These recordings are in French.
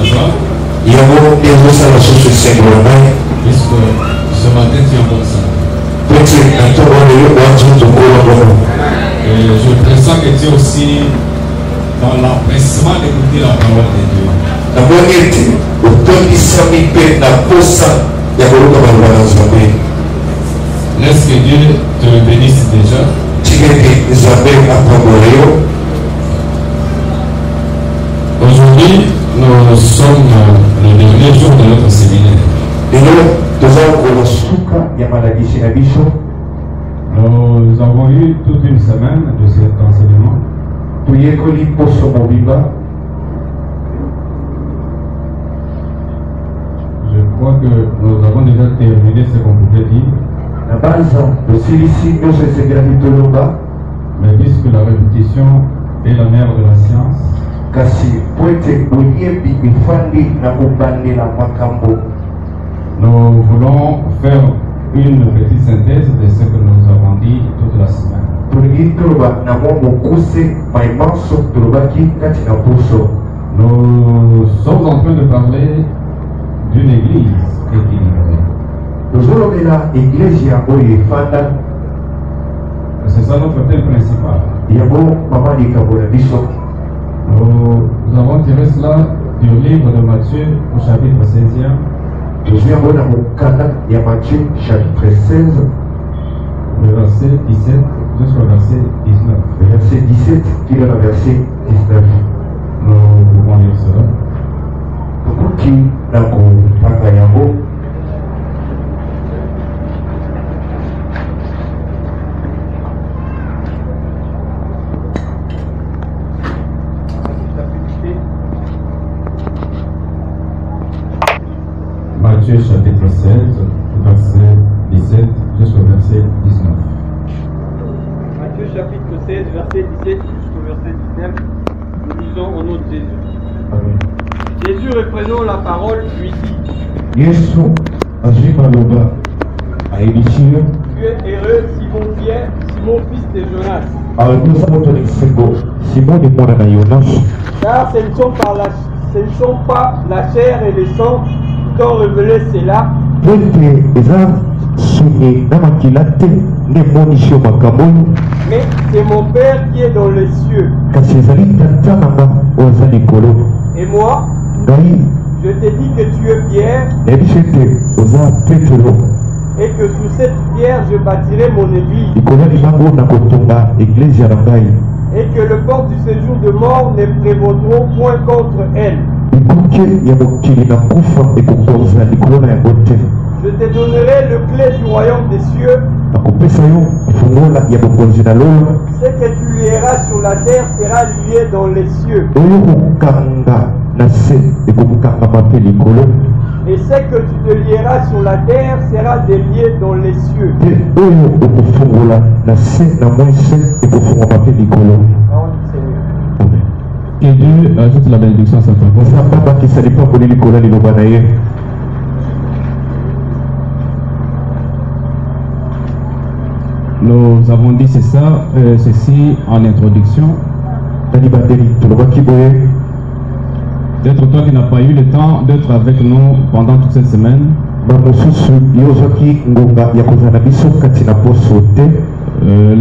joie. Puisque ce matin tu es en bonne santé. Et je pressens que tu es aussi dans l'empressement d'écouter la parole de Dieu. Laisse que Dieu te bénisse déjà. Aujourd'hui, nous sommes le dernier jour de notre séminaire. Nous avons eu toute une semaine de cet enseignement. Je crois que nous avons déjà terminé ce qu'on pouvait dire. Mais puisque la répétition est la mère de la science, nous voulons faire une petite synthèse de ce que nous avons dit toute la semaine. Nous sommes en train de parler d'une église équilibrée. C'est ça notre thème principal. Nous avons tiré cela du livre de Matthieu au chapitre 16e. Le verset 17 jusqu'au verset 19. Verset 17 qui est le verset 19. Nous pouvons lire cela. Matthieu chapitre 16, verset 17 jusqu'au verset 19. Matthieu chapitre 16, verset 17 jusqu'au verset 19. Nous lisons au nom de Jésus. Amen. Jésus, reprenant la parole, lui dit: Tu es heureux, Simon-Pierre, Simon fils de Jonas. Car ce ne sont pas la chair et le sang qui t'ont révélé cela, mais c'est mon Père qui est dans les cieux. Et moi, je te dis que tu es Pierre, et que sous cette pierre je bâtirai mon église, et que le port du séjour de mort ne prévaudront point contre elle. Je te donnerai le clé du royaume des cieux. Ce que tu lieras sur la terre sera lié dans les cieux. Et ce que tu te lieras sur la terre sera délié dans les cieux. Parole du Seigneur. Que Dieu ajoute la bénédiction à sa parole. Nous avons dit ceci en introduction. Peut-être toi qui n'as pas eu le temps d'être avec nous pendant toute cette semaine. Le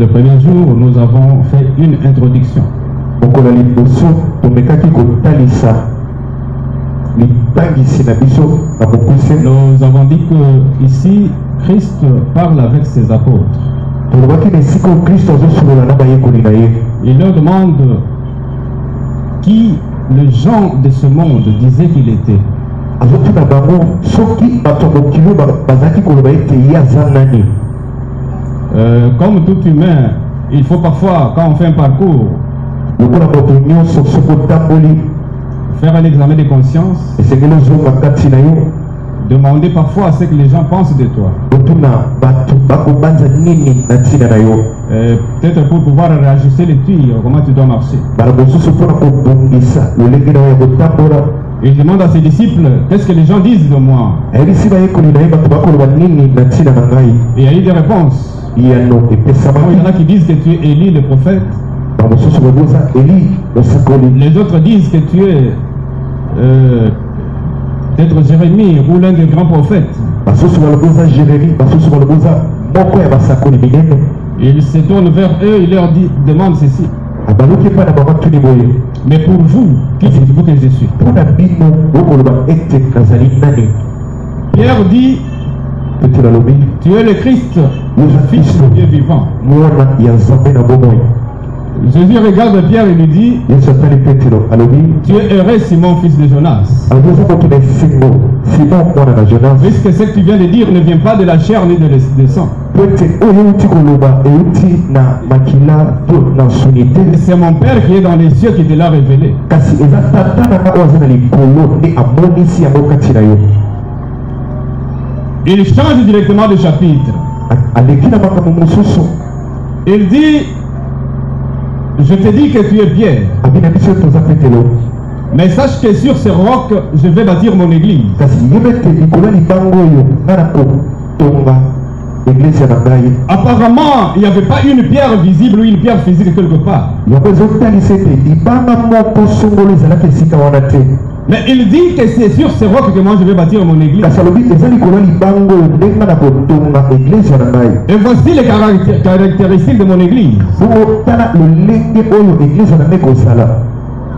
premier jour, nous avons fait une introduction. Nous avons dit que ici, Christ parle avec ses apôtres. Il leur demande qui les gens de ce monde disaient qu'il était. Comme tout humain, il faut parfois, quand on fait un parcours, faire un examen de conscience, demander parfois à ce que les gens pensent de toi. Peut-être pour pouvoir réajuster les tuyaux, comment tu dois marcher. Il demande à ses disciples, qu'est-ce que les gens disent de moi? Et il y a eu des réponses. Il y en a qui disent que tu es Élie le prophète. Les autres disent que tu es Peut-être Jérémie ou l'un des grands prophètes. Il se tourne vers eux, il leur dit, demande ceci. Mais pour vous, qui dites-vous que je suis? Pierre dit, tu es le Christ, le Fils du Dieu vivant. Jésus regarde Pierre et lui dit, tu es heureux Simon, fils de Jonas. Puisque ce que tu viens de dire ne vient pas de la chair ni de sang. C'est mon Père qui est dans les cieux qui te l'a révélé. Il change directement de chapitre. Il dit, je te dis que tu es Pierre. Mais sache que sur ce roc, je vais bâtir mon église. Apparemment, il n'y avait pas une pierre visible ou une pierre physique quelque part. Mais il dit que c'est sur ce roc que moi je vais bâtir mon église. Et voici les caractéristiques de mon église.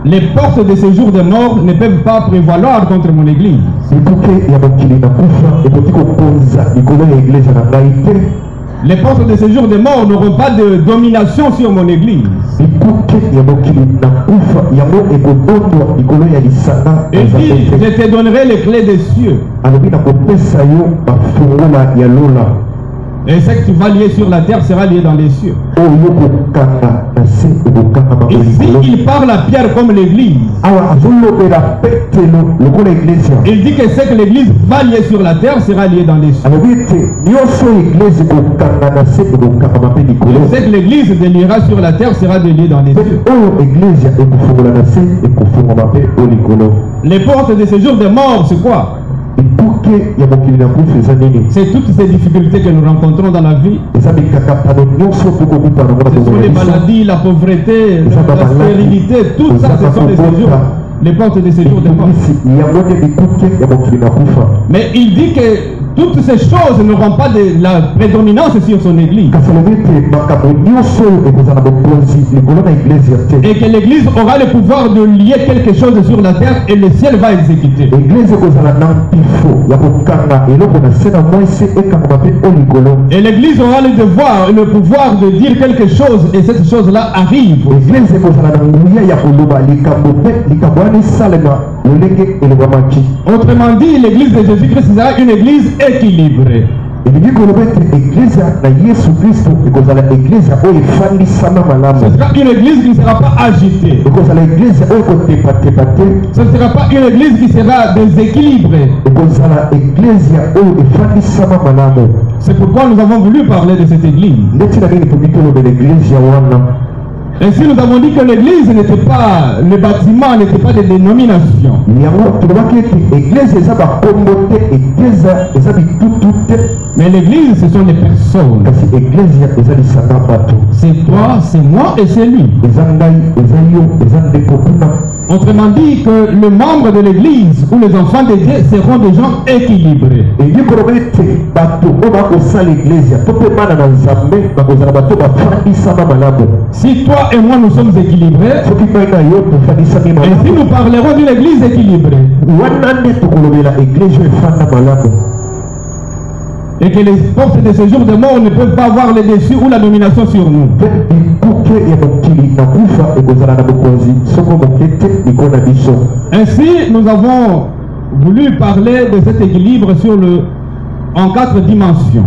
Les portes de ces jours de mort ne peuvent pas prévaloir contre mon église. Les portes de ces jours de mort n'auront pas de domination sur mon église. Il dit, je te donnerai les clés des cieux. Et ce que tu vas lier sur la terre sera lié dans les cieux. Ici, il parle à Pierre comme l'église. Il dit que ce que l'église va lier sur la terre sera lié dans les cieux. Ce que l'église déliera sur la terre sera délié dans les cieux. Les portes de ce jour de mort, c'est quoi? C'est toutes ces difficultés que nous rencontrons dans la vie. Ce sont les maladies, la pauvreté, la stérilité, tout ça, ce sont les portes de ces jours de mort. Mais il dit que toutes ces choses n'auront pas de la prédominance sur son église. Et que l'église aura le pouvoir de lier quelque chose sur la terre et le ciel va exécuter. Et l'église aura le devoir et le pouvoir de dire quelque chose et cette chose-là arrive. Autrement dit, l'église de Jésus-Christ sera une église équilibrée. Ce sera une église qui ne sera pas agitée. Ce ne sera pas une église qui sera déséquilibrée. C'est pourquoi nous avons voulu parler de cette église. Ainsi, nous avons dit que l'église n'était pas le bâtiment, n'était pas des dénominations. Mais l'église, ce sont les personnes. C'est toi, c'est moi et c'est lui. Autrement dit que le membre de l'église ou les enfants de Dieu seront des gens équilibrés. Si toi et moi nous sommes équilibrés, et si nous parlerons d'une église équilibrée, et que les portes de ce jour de mort ne peuvent pas avoir le dessus ou la domination sur nous. Ainsi, nous avons voulu parler de cet équilibre en 4 dimensions.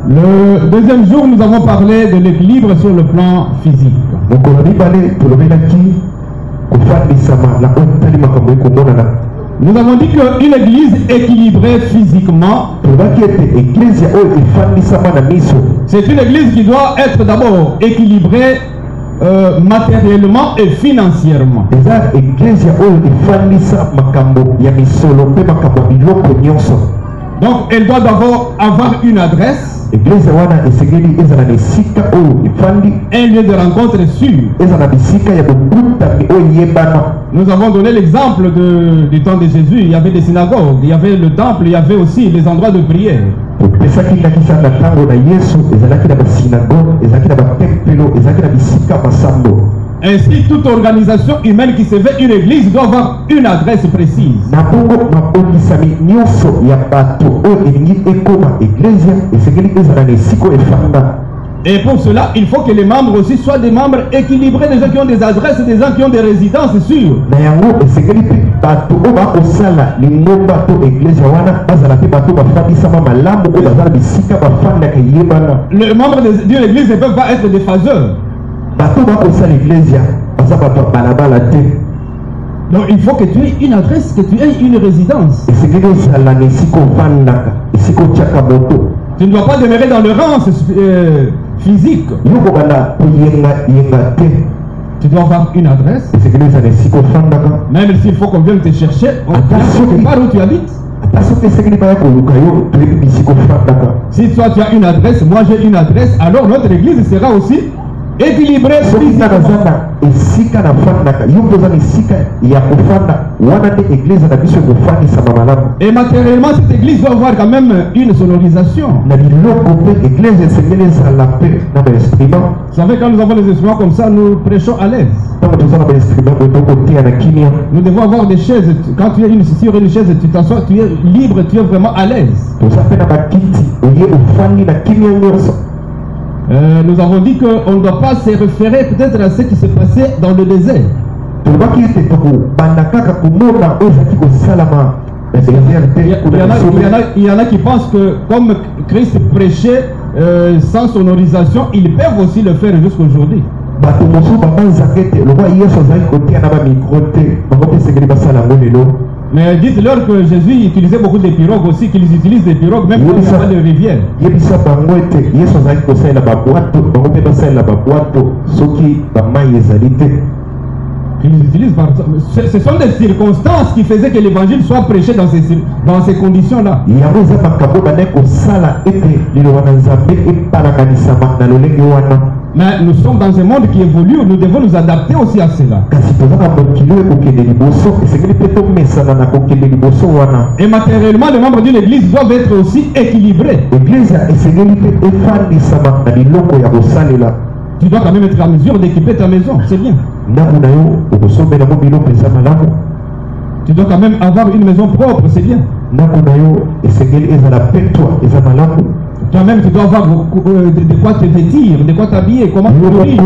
Le deuxième jour, nous avons parlé de l'équilibre sur le plan physique. Nous avons dit qu'une église équilibrée physiquement, c'est une église qui doit être d'abord équilibrée matériellement et financièrement. Donc elle doit d'abord avoir une adresse, Église wana esengeli ezala na esika oyo efandi, un lieu de rencontre sûr. ezala na bisika ya bokutami oyo yebana. Nous avons donné l'exemple du temps de Jésus. Il y avait des synagogues, il y avait le temple, il y avait aussi des endroits de prière. Topesaki ndakisa na ntango na Yesu ezalaki na basinagoge, ezalaki na batempelo, ezalaki na bisika masambo. Ainsi, toute organisation humaine qui se veut une église doit avoir une adresse précise. Na bongo mabongisami nyonso ya bato oyo elingi ekoma eglise esengeli ezala na esika efanda. Et pour cela, il faut que les membres aussi soient des membres équilibrés, des gens qui ont des adresses, des gens qui ont des résidences sûres. Na yango esengeli mpe bato oyo bakosala lingomba to eglise wana bazala mpe bato bafandisama malamu oyo bazala bisika bafandaka yebana. Les membres d'une église ne peuvent pas être des phaseurs. Bato bakosala eglise baza bato ya balabala te. Donc il faut que tu aies une adresse, que tu aies une résidence. Esengeli ozala na esika ofandaka, esika otiaka moto. Tu ne dois pas demeurer dans le rang physique. Yoko bana koyenga yenga te. Tu dois avoir une adresse. Esengeli ozala na esika ofandaka. Même s'il faut qu'on vienne te chercher, on vient quelque part où tu habites. Attention, esengeli baya koluka yo toyebi bisika ofandaka. Si toi tu as une adresse, moi j'ai une adresse, alors notre église sera aussi équilibrée. Esika na fandaka yo mpoza na esika ya kofanda wana nde eglise na biso ekofandisama malamu. Et matériellement cette église doit avoir quand même une sonorisation. Na biloko mpe eglise esengeli ezala mpe na bainstrument. Vous savez, quand nous avons des instruments comme ça, nous prêchons à l'aise. Ntango toza na bainstrument oyo tokoteya na kimia. Nous devons avoir des chaises. Quand tu es sur une chaise, tu t'assois, tu es libre, tu es vraiment à l'aise. Toza mpe na bakiti oye ofandi na kimia nyonso. Nous avons dit qu'on ne doit pas se référer peut-être à ce qui se passait dans le désert. Il y en a qui pensent que comme Christ prêchait sans sonorisation, ils peuvent aussi le faire jusqu'aujourd'hui. Mais dites-leur que Jésus utilisait beaucoup de pirogues aussi, qu'ils utilisent des pirogues même quand il n'y a pas de rivière. Qu'ils utilisent ce sont des circonstances qui faisaient que l'évangile soit prêché dans ces conditions-là. Mais nous sommes dans un monde qui évolue, nous devons nous adapter aussi à cela. Et matériellement, les membres d'une église doivent être aussi équilibrés. Tu dois quand même être en mesure d'équiper ta maison, c'est bien. Tu dois quand même avoir une maison propre, c'est bien. Toi-même, tu dois avoir de quoi te vêtir, de quoi t'habiller, comment te nourrir.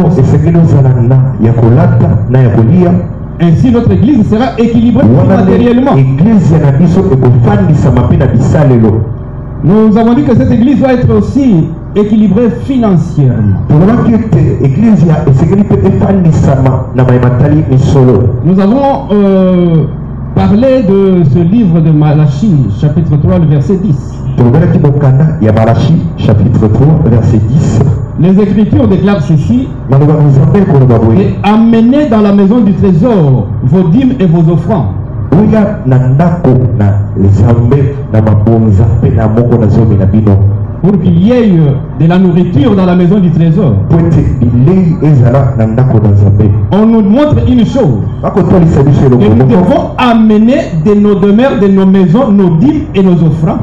Ainsi, notre église sera équilibrée matériellement. Nous avons dit que cette église doit être aussi équilibrée financièrement. Nous avons parlé de ce livre de Malachie, chapitre 3, le verset 10. Les Écritures déclarent ceci: et amenez dans la maison du trésor vos dîmes et vos offrandes. Pour qu'il y ait de la nourriture dans la maison du trésor. On nous montre une chose, que nous devons amener de nos demeures, de nos maisons, nos dîmes et nos offrandes.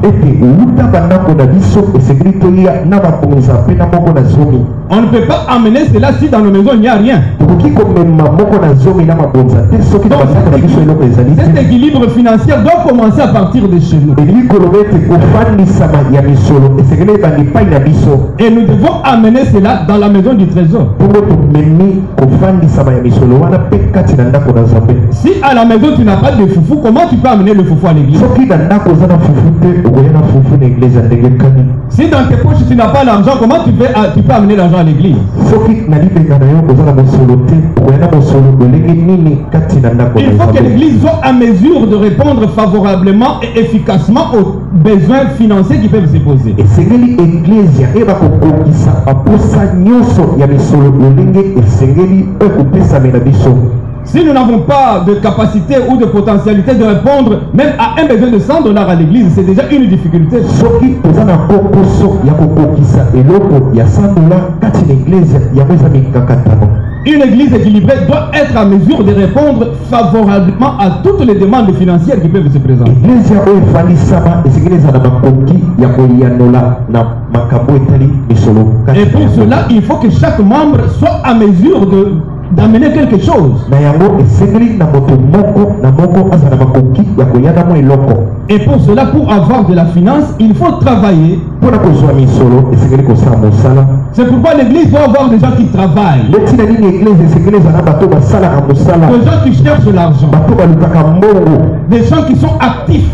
On ne peut pas amener cela si dans nos maisons il n'y a rien. Cet équilibre financier doit commencer à partir de chez nous. Et nous devons amener cela dans la maison du trésor. Si à la maison tu n'as pas de foufou, comment tu peux amener le foufou à l'église? Si dans tes poches tu n'as pas l'argent, comment tu peux amener l'argent à l'église? Il faut que l'église soit à mesure de répondre favorablement et efficacement aux besoins financiers qui peuvent se poser. Si nous n'avons pas de capacité ou de potentialité de répondre même à un besoin de $100 à l'église, c'est déjà une difficulté. Une église équilibrée doit être à mesure de répondre favorablement à toutes les demandes financières qui peuvent se présenter. Et pour cela, il faut que chaque membre soit à mesure d'amener quelque chose. Et pour cela, pour avoir de la finance, il faut travailler. C'est pourquoi l'église doit avoir des gens qui travaillent. Des gens qui cherchent l'argent. Des gens qui sont actifs.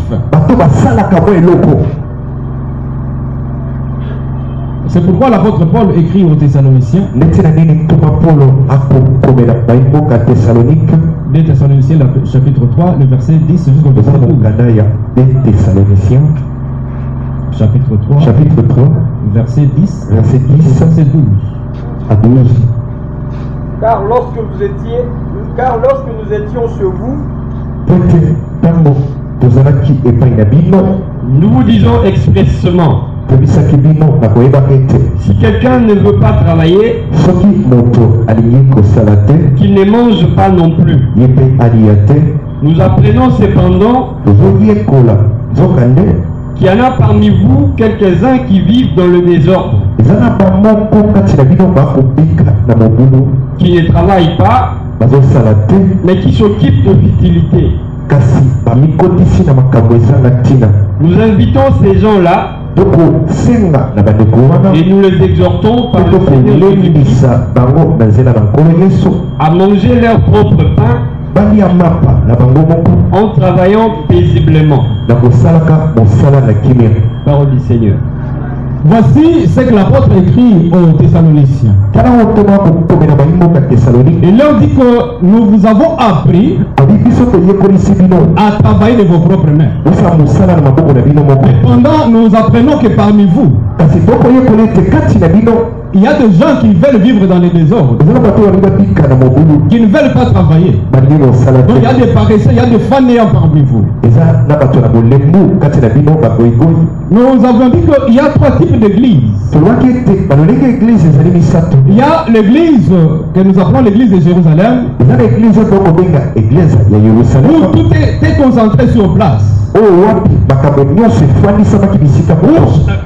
C'est pourquoi l'apôtre Paul écrit aux Thessaloniciens, 2 Thessaloniciens chapitre 3, le verset 10 jusqu'au verset 12. Chapitre 3, verset 10, verset 12 à 12. Car lorsque nous étions sur vous, nous vous disons expressement, si quelqu'un ne veut pas travailler, qu'il ne mange pas non plus. Nous apprenons cependant qu'il y en a parmi vous quelques-uns qui vivent dans le désordre, qui ne travaillent pas, mais qui s'occupent de futilité. Nous invitons ces gens-là et nous les exhortons par le Seigneur à manger leur propre pain en travaillant paisiblement. Parole du Seigneur. Voici ce que l'apôtre écrit aux Thessaloniciens. Il leur dit que nous vous avons appris à travailler de vos propres mains. Cependant, nous apprenons que parmi vous, il y a des gens qui veulent vivre dans les désordres, qui ne veulent pas travailler. Donc il y a des paresseux, il y a des fainéants parmi vous. Nous avons dit qu'il y a 3 types d'églises. Il y a l'église que nous appelons l'église de Jérusalem, où tout est concentré sur place.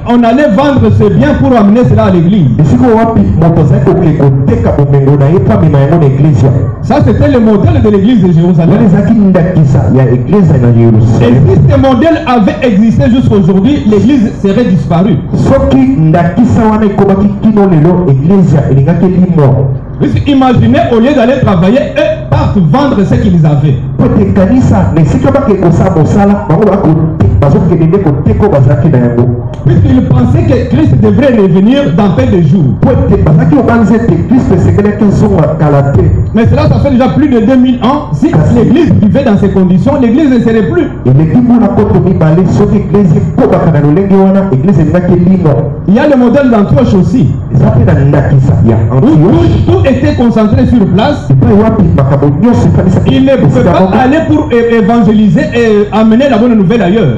On allait vendre ses biens pour amener cela à l'église. Ça, c'était le modèle de l'église de Jérusalem. Et si ce modèle avait existé jusqu'à aujourd'hui, l'église serait disparue. Imaginez, au lieu d'aller travailler, eux partent vendre ce qu'ils avaient. Puisqu'ils pensaient que Christ devrait revenir dans peu de jours. Mais cela, ça fait déjà plus de 2000 ans. Si l'église vivait dans ces conditions, l'église ne serait plus. Il y a le modèle d'Antioche aussi. Tout était concentré sur place. Il ne pouvait pas aller pour évangéliser et amener la bonne nouvelle ailleurs.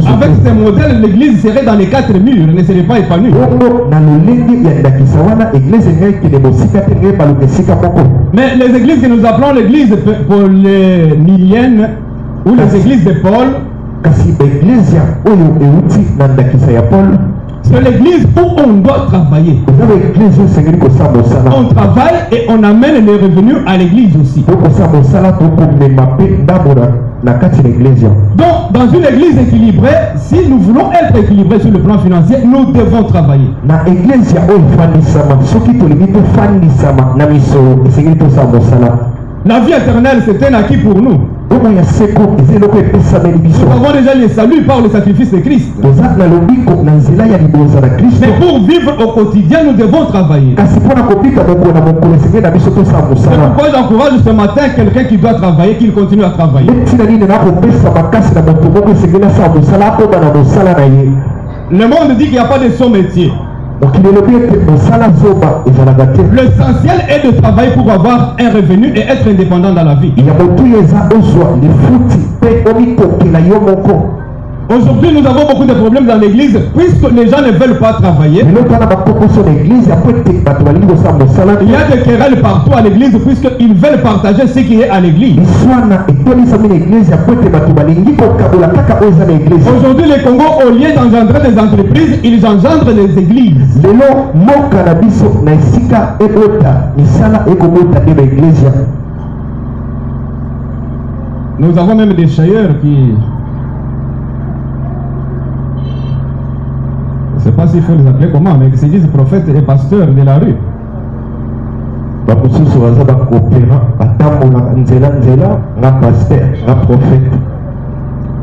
Avec ce modèle, l'église serait dans les 4 murs, ne serait pas épanouie. Mais les églises que nous appelons l'église paulinienne ou les églises de Paul, c'est l'église où on doit travailler. On travaille et on amène les revenus à l'église aussi. Donc, dans une église équilibrée, si nous voulons être équilibrés sur le plan financier, nous devons travailler. La vie éternelle, c'est un acquis pour nous. Nous avons déjà les saluts par le sacrifice de Christ. Mais pour vivre au quotidien, nous devons travailler. C'est pourquoi j'encourage ce matin quelqu'un qui doit travailler, qu'il continue à travailler. Le monde dit qu'il n'y a pas de son métier. L'essentiel est de travailler pour avoir un revenu et être indépendant dans la vie. Aujourd'hui, nous avons beaucoup de problèmes dans l'église puisque les gens ne veulent pas travailler. Il y a des querelles partout à l'église puisqu'ils veulent partager ce qui est à l'église. Aujourd'hui, les Congos, au lieu d'engendrer des entreprises, ils engendrent des églises. Nous avons même des chailleurs qui... Je ne sais pas s'il faut les appeler comment, mais qui se disent prophètes et pasteurs de la rue.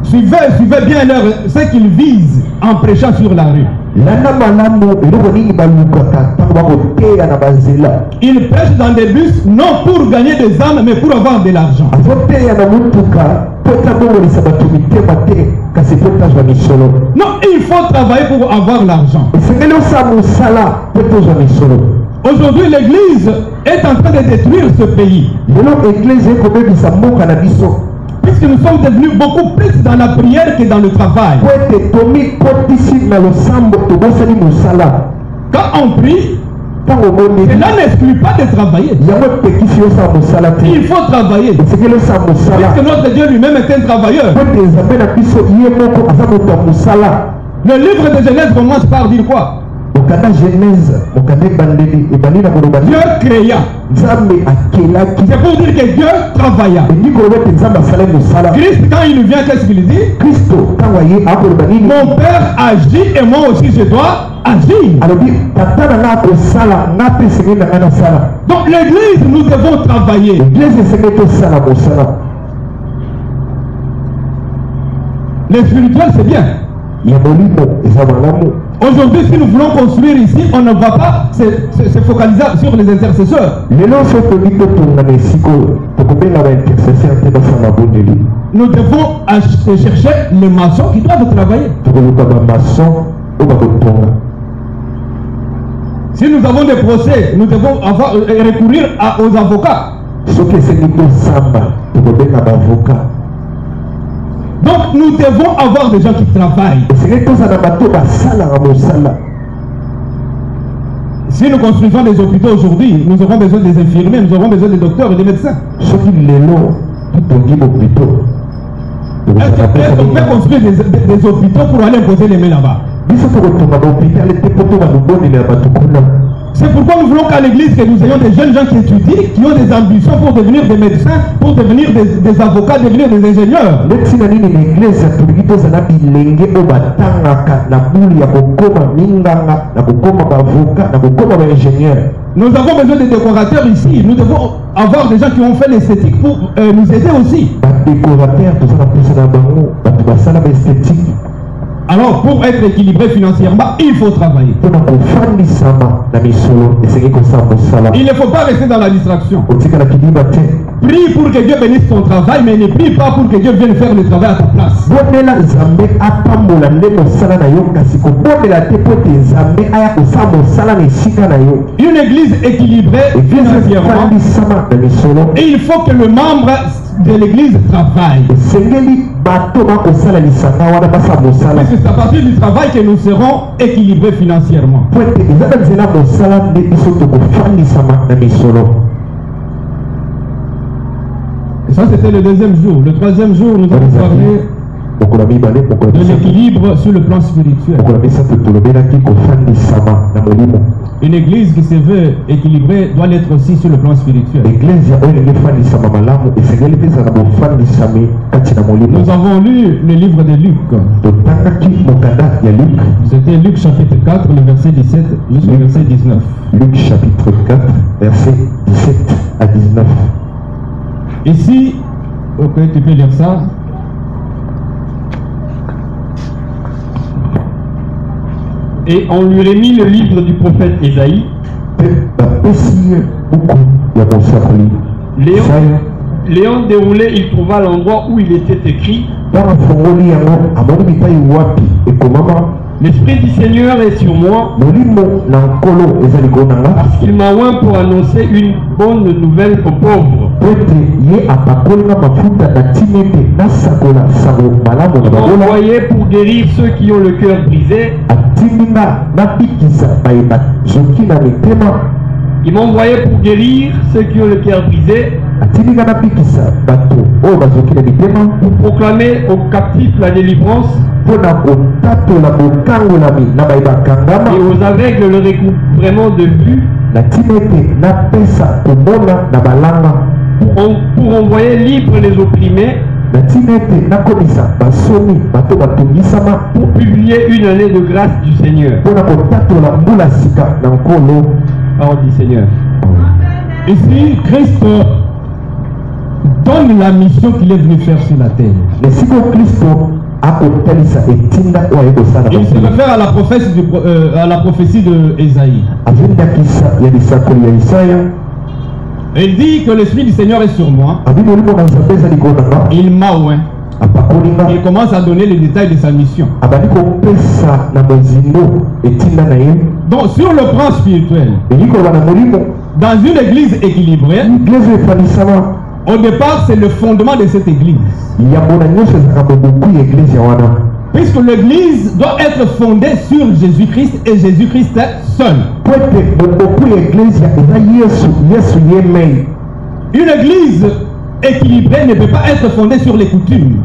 Suivez bien ce qu'ils visent en prêchant sur la rue. Ils prêchent dans des bus non pour gagner des âmes, mais pour avoir de l'argent. Non, il faut travailler pour avoir l'argent. Aujourd'hui, l'église est en train de détruire ce pays. Puisque nous sommes devenus beaucoup plus dans la prière que dans le travail. Quand on prie, cela n'exclut pas de travailler. Il faut travailler. Puisque notre Dieu lui-même est un travailleur. Le livre de Genèse commence par dire quoi? Dieu créa. C'est pour dire que Dieu travailla. Christ, quand il vient, qu'est-ce qu'il dit? Mon Père agit et moi aussi je dois agir. Donc l'église, nous devons travailler. Le spirituel, c'est bien. Aujourd'hui, si nous voulons construire ici, on ne va pas se focaliser sur les intercesseurs. Nous devons chercher les maçons qui doivent travailler. Si nous avons des procès, nous devons recourir aux avocats. Donc nous devons avoir des gens qui travaillent. Si nous construisons des hôpitaux aujourd'hui, nous aurons besoin des infirmiers, nous aurons besoin des docteurs et des médecins. Est-ce qu'on peut construire des hôpitaux pour aller imposer les mains là-bas? C'est pourquoi nous voulons qu'à l'église que nous ayons des jeunes gens qui étudient, qui ont des ambitions pour devenir des médecins, pour devenir des avocats, devenir des ingénieurs. Nous avons besoin de décorateurs ici. Nous devons avoir des gens qui ont fait l'esthétique pour nous aider aussi. Alors, pour être équilibré financièrement, il faut travailler. Il ne faut pas rester dans la distraction. Prie pour que Dieu bénisse ton travail, mais ne prie pas pour que Dieu vienne faire le travail à ta place. Une église équilibrée financièrement, et il faut que le membre de l'église travaille. C'est à partir du travail que nous serons équilibrés financièrement. Et ça, c'était le deuxième jour. Le troisième jour, nous avons parlé de l'équilibre sur le plan spirituel. Une église qui se veut équilibrée doit l'être aussi sur le plan spirituel. Nous avons lu le livre de Luc. C'était Luc chapitre 4, le verset 17 jusqu'au verset 19. Luc chapitre 4, verset 17 à 19. Ici, ok, tu peux lire ça. Et on lui remit le livre du prophète Ésaïe. Léon déroulé, il trouva l'endroit où il était écrit: L'Esprit du Seigneur est sur moi parce qu'il m'a oint pour annoncer une bonne nouvelle aux pauvres. Il m'a envoyé pour guérir ceux qui ont le cœur brisé. Il m'a envoyé pour guérir ceux qui ont le cœur brisé, pour proclamer aux captifs la délivrance et aux aveugles le recouvrement de vue, pour envoyer libres les opprimés, pour publier une année de grâce du Seigneur. Parole du Seigneur. Ici, Christ donne la mission qu'il est venu faire sur la terre. Il se réfère à la prophétie de Ésaïe. Il dit que l'Esprit du Seigneur est sur moi. Il m'a oint. Il commence à donner les détails de sa mission. Donc sur le plan spirituel, dans une église équilibrée, au départ c'est le fondement de cette église. Puisque l'église doit être fondée sur Jésus-Christ et Jésus-Christ seul. Une église équilibrée ne peut pas être fondée sur les coutumes.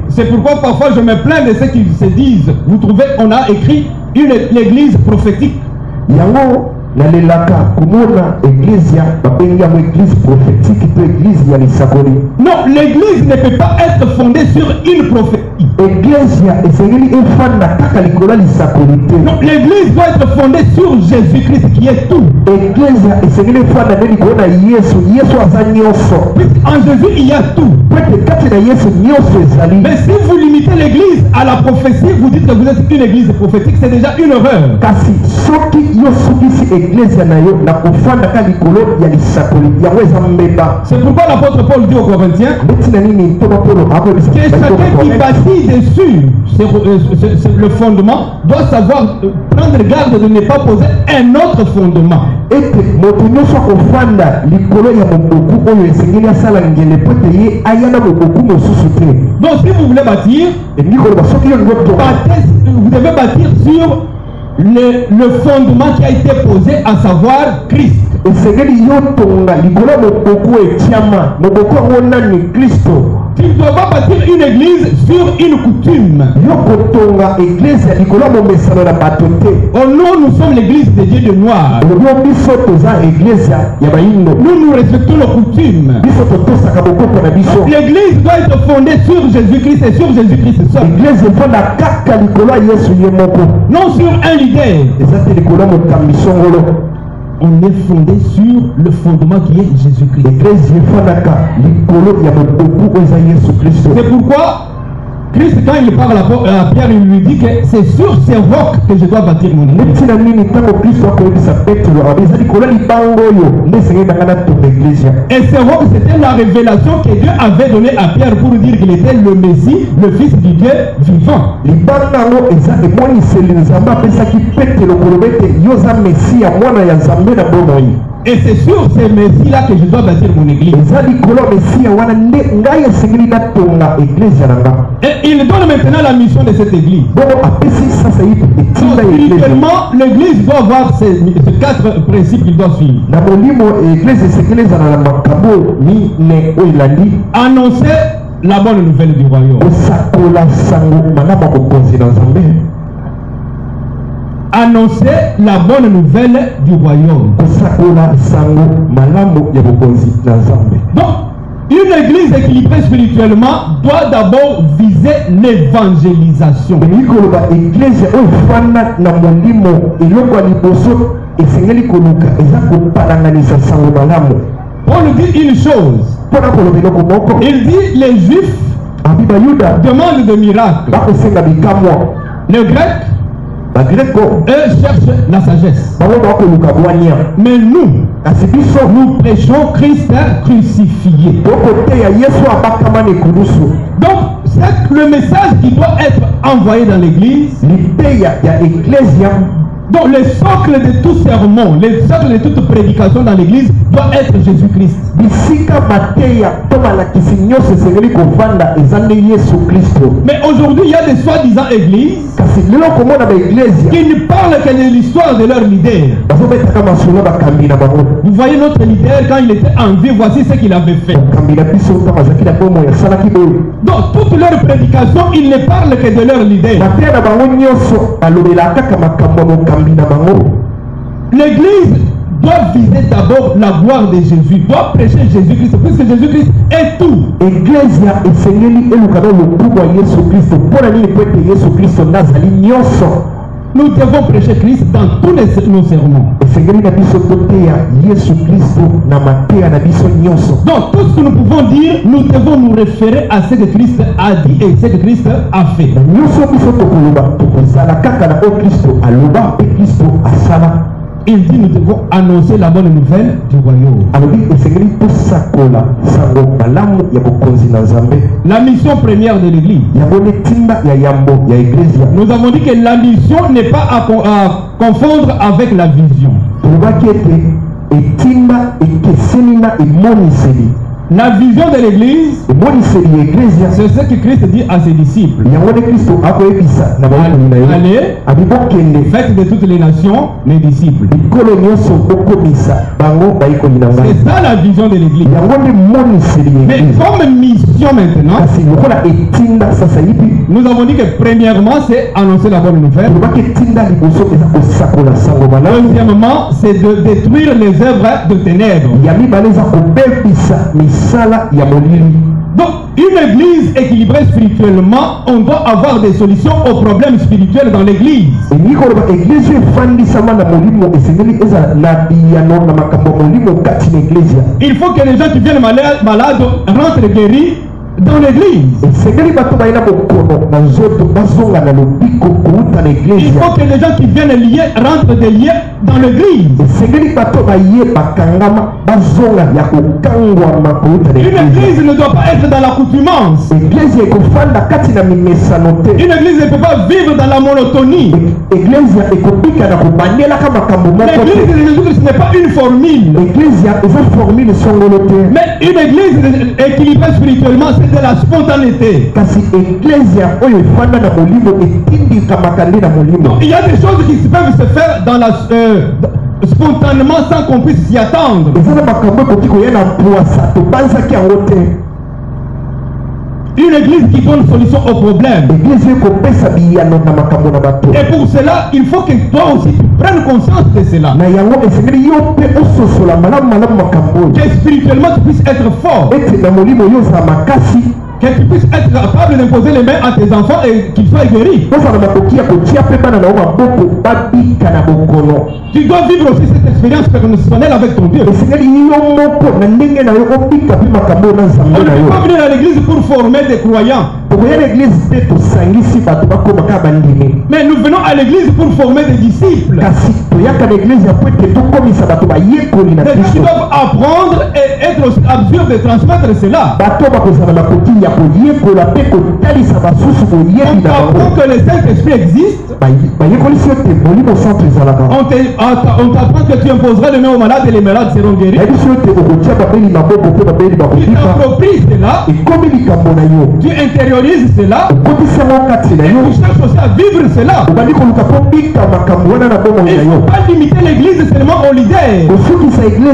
C'est pourquoi parfois je me plains de ceux qui se disent, vous trouvez, on a écrit l'église prophétique. Non, l'église ne peut pas être fondée sur une prophétie. Non, l'église doit être fondée sur Jésus-Christ qui est tout. En Jésus il y a tout. Mais si vous limitez l'église à la prophétie, vous dites que vous êtes une église prophétique, c'est déjà une erreur. C'est pourquoi l'apôtre Paul dit aux Corinthiens que chacun qui bâtit dessus le fondement doit savoir prendre garde de ne pas poser un autre fondement. Donc si vous voulez bâtir, vous devez bâtir sur le fondement qui a été posé, à savoir Christ. Tu ne dois pas bâtir une église sur une coutume. Oh non, nous sommes l'église des dieux de noir. Nous respectons nos coutumes. L'église doit être fondée sur Jésus-Christ et sur Jésus-Christ seul. Non sur un leader. On est fondé sur le fondement qui est Jésus-Christ. C'est pourquoi Christ, quand il parle à Pierre, il lui dit que c'est sur ces rocs que je dois bâtir mon église. Et ces rocs, c'était la révélation que Dieu avait donnée à Pierre pour dire qu'il était le Messie, le Fils du Dieu vivant. Et c'est sur ces messies-là que je dois bâtir mon église. Et il donne maintenant la mission de cette église. Spirituellement, l'église doit avoir ces 4 principes qu'il doit suivre. Annoncer la bonne nouvelle du royaume. Annoncer la bonne nouvelle du royaume. Donc, une église équilibrée spirituellement doit d'abord viser l'évangélisation. Paul dit une chose. Il dit les Juifs demandent des miracles. Les Grecs Eux cherchent la sagesse. Mais nous prêchons Christ crucifié. Donc, c'est le message qui doit être envoyé dans l'église. Donc le socle de tout sermon, le socle de toute prédication dans l'église doit être Jésus-Christ. Mais aujourd'hui, il y a des soi-disant églises qui ne parlent que de l'histoire de leur leader. Vous voyez notre leader quand il était en vie, voici ce qu'il avait fait. Donc toute leur prédication, ils ne parlent que de leur leader. L'église doit viser d'abord la gloire de Jésus, doit prêcher Jésus-Christ, puisque Jésus-Christ est tout. Nous devons prêcher Christ dans tous nos sermons. Donc tout ce que nous pouvons dire, nous devons nous référer à ce que Christ a dit et ce que Christ a fait. Il dit nous devons annoncer la bonne nouvelle du royaume. La mission première de l'église. Nous avons dit que la mission n'est pas à confondre avec la vision. La vision de l'église, c'est ce que Christ dit à ses disciples. Allez, faites de toutes les nations mes disciples. C'est ça la vision de l'église. Mais comme mission maintenant, nous avons dit que premièrement c'est annoncer la bonne nouvelle. Deuxièmement, c'est de détruire les œuvres de ténèbres. Donc, une église équilibrée spirituellement, on doit avoir des solutions aux problèmes spirituels dans l'église. Il faut que les gens qui viennent malades rentrent guéris dans l'église. Il faut que les gens qui viennent liés rentrent des liens dans l'église. Une église ne doit pas être dans l'accoutumance. Une église ne peut pas vivre dans la monotonie. L'église de Jésus-Christ n'est pas une formule. Mais une église équilibrée spirituellement, c'est de la spontanéité. Donc, il y a des choses qui peuvent se faire dans la spontanément sans qu'on puisse s'y attendre. Une église qui donne solution aux problèmes. Et pour cela, il faut que toi aussi tu prennes conscience de cela. Que spirituellement tu puisses être fort. Que tu puisses être capable d'imposer les mains à tes enfants et qu'ils soient guéris. Tu dois vivre aussi cette expérience personnelle avec ton Dieu. On ne peut pas venir à l'église pour former des croyants. Mais nous venons à l'église pour former des disciples. Des gens qui doivent apprendre et être aussi absurdes de transmettre cela. On apprend que le Saint-Esprit existe. On t'apprend que tu imposeras les mains aux malades et les malades seront guéris. Tu t'appropries cela. Tu intériorises cela. Et tu cherches aussi à vivre cela. Il ne faut pas limiter l'église seulement aux leaders. Il ne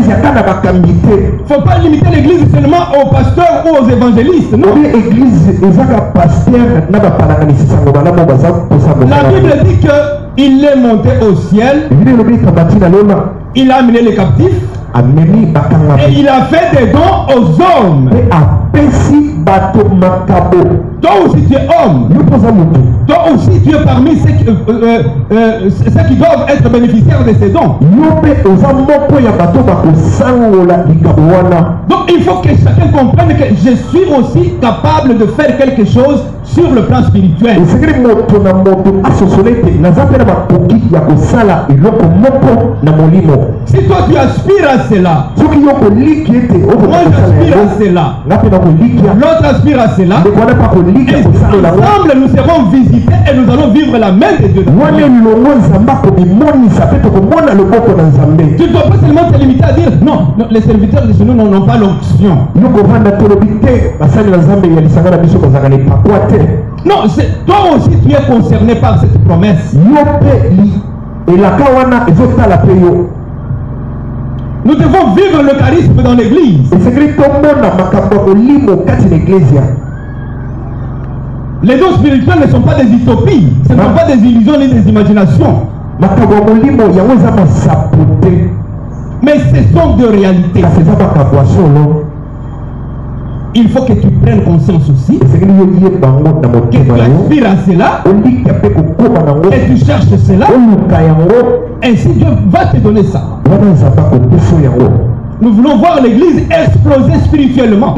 faut pas limiter l'église seulement aux pasteurs ou aux évangélistes. Non. La Bible dit qu'il est monté au ciel. Il a amené les captifs. Et il a fait des dons aux hommes. Toi aussi tu es homme. Toi aussi tu es parmi ceux qui doivent être bénéficiaires de ces dons. Donc il faut que chacun comprenne que je suis aussi capable de faire quelque chose sur le plan spirituel. Si toi tu aspires à cela, moi j'aspire à cela, l'autre aspire à cela, et ensemble nous serons visités et nous allons vivre la main de Dieu. Tu ne dois pas seulement te limiter à dire non, les serviteurs de chez nous n'ont pas l'onction. Non, toi aussi tu es concerné par cette promesse. Nous devons vivre le charisme dans l'église. Les dons spirituels ne sont pas des utopies, ce ne sont pas des illusions ni des imaginations. Mais ce sont de réalités. Il faut que tu prennes conscience aussi que tu aspires à cela et tu cherches cela. Ainsi Dieu va te donner ça. Nous voulons voir l'église exploser spirituellement.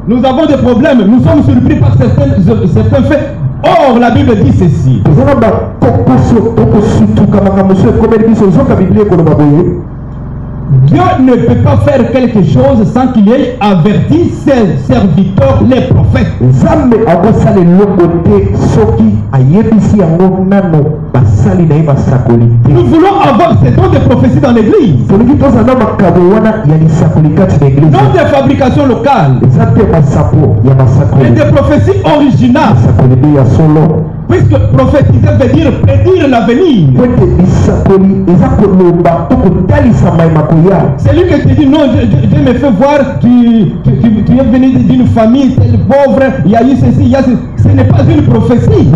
Nous avons des problèmes, nous sommes surpris par certains faits. Or, la Bible dit ceci. Dieu ne peut pas faire quelque chose sans qu'il ait averti ses serviteurs, les prophètes. Nous voulons avoir ces dons de prophétie dans l'église. Non des fabrications locales, mais des prophéties originales. Puisque prophétiser veut dire prédire l'avenir. C'est lui qui te dit non, Dieu me fait voir, tu es venu d'une famille telle pauvre, il y a eu ceci, il y a ceci. Ce n'est pas une prophétie.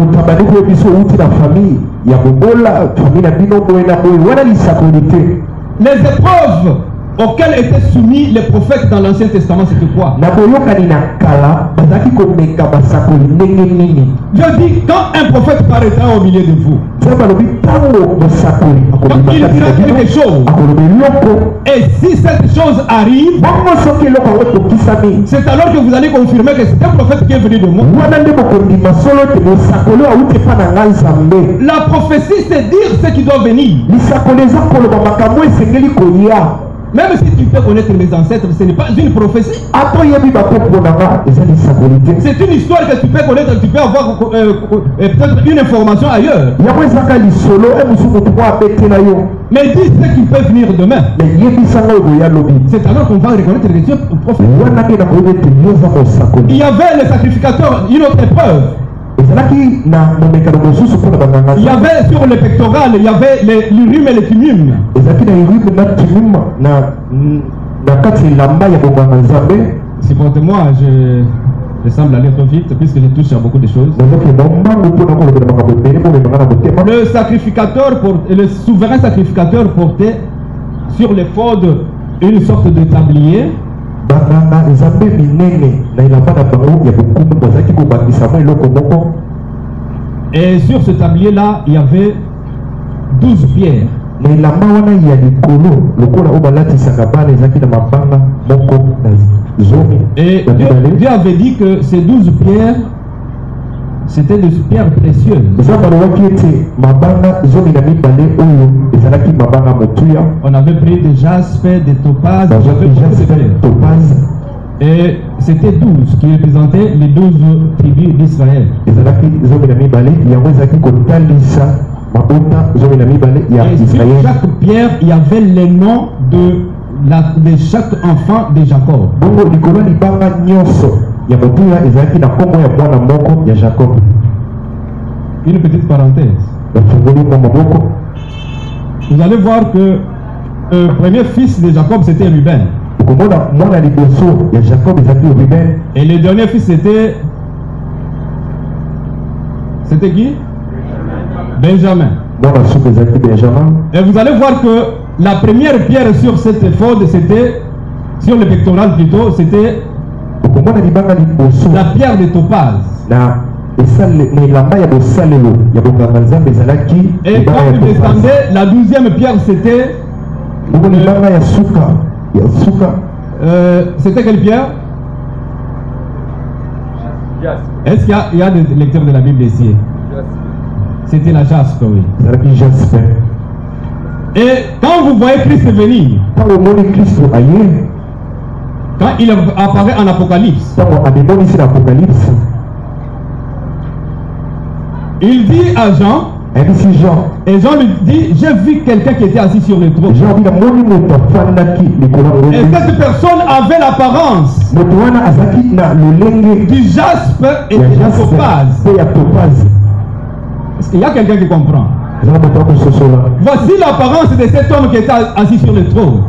Les épreuves auxquelles étaient soumis les prophètes dans l'Ancien Testament, c'était quoi? Dieu dit, quand un prophète paraîtra au milieu de vous, quand il dira quelque chose, et si cette chose arrive, c'est alors que vous allez confirmer que c'est un prophète qui est venu de moi. La prophétie, c'est dire ce qui doit venir. Même si tu peux connaître mes ancêtres, ce n'est pas une prophétie. C'est une histoire que tu peux connaître, tu peux avoir peut-être une information ailleurs. Mais dis ce qui peut venir demain. C'est alors qu'on va reconnaître que Dieu est prophète. Il y avait les sacrificateurs, une autre épreuve. Il y avait sur le pectoral, il y avait l'urim et le thummim. Supportez-moi, je semble aller trop vite puisque je touche à beaucoup de choses. Le sacrificateur, le souverain sacrificateur portait sur l'éphod une sorte de tablier. Et sur ce tablier-là, il y avait 12 pierres. Et Dieu avait dit que ces 12 pierres, c'était des pierres précieuses. On avait pris des jaspes, des topazes, et c'était 12 qui représentaient les 12 tribus d'Israël. Et sur chaque pierre, il y avait les noms de chaque enfant de Jacob. Une petite parenthèse. Vous allez voir que le premier fils de Jacob, c'était Ruben. Et le dernier fils, c'était qui? Benjamin. Et vous allez voir que la première pierre sur cette éphod, c'était, sur le pectoral plutôt, c'était la pierre de topaz. Et quand vous descendez, la 12e pierre, c'était c'était quelle pierre? Est-ce qu'il y a des lecteurs de la Bible ici? C'était la jaspe, oui. Et quand vous voyez Christ venir, quand il apparaît en Apocalypse, il dit à Jean, et Jean lui dit, j'ai vu quelqu'un qui était assis sur le trône. Et cette personne avait l'apparence du jaspe et de la topaze. Il y a quelqu'un qui comprend. Voici l'apparence de cet homme qui était assis sur le trône.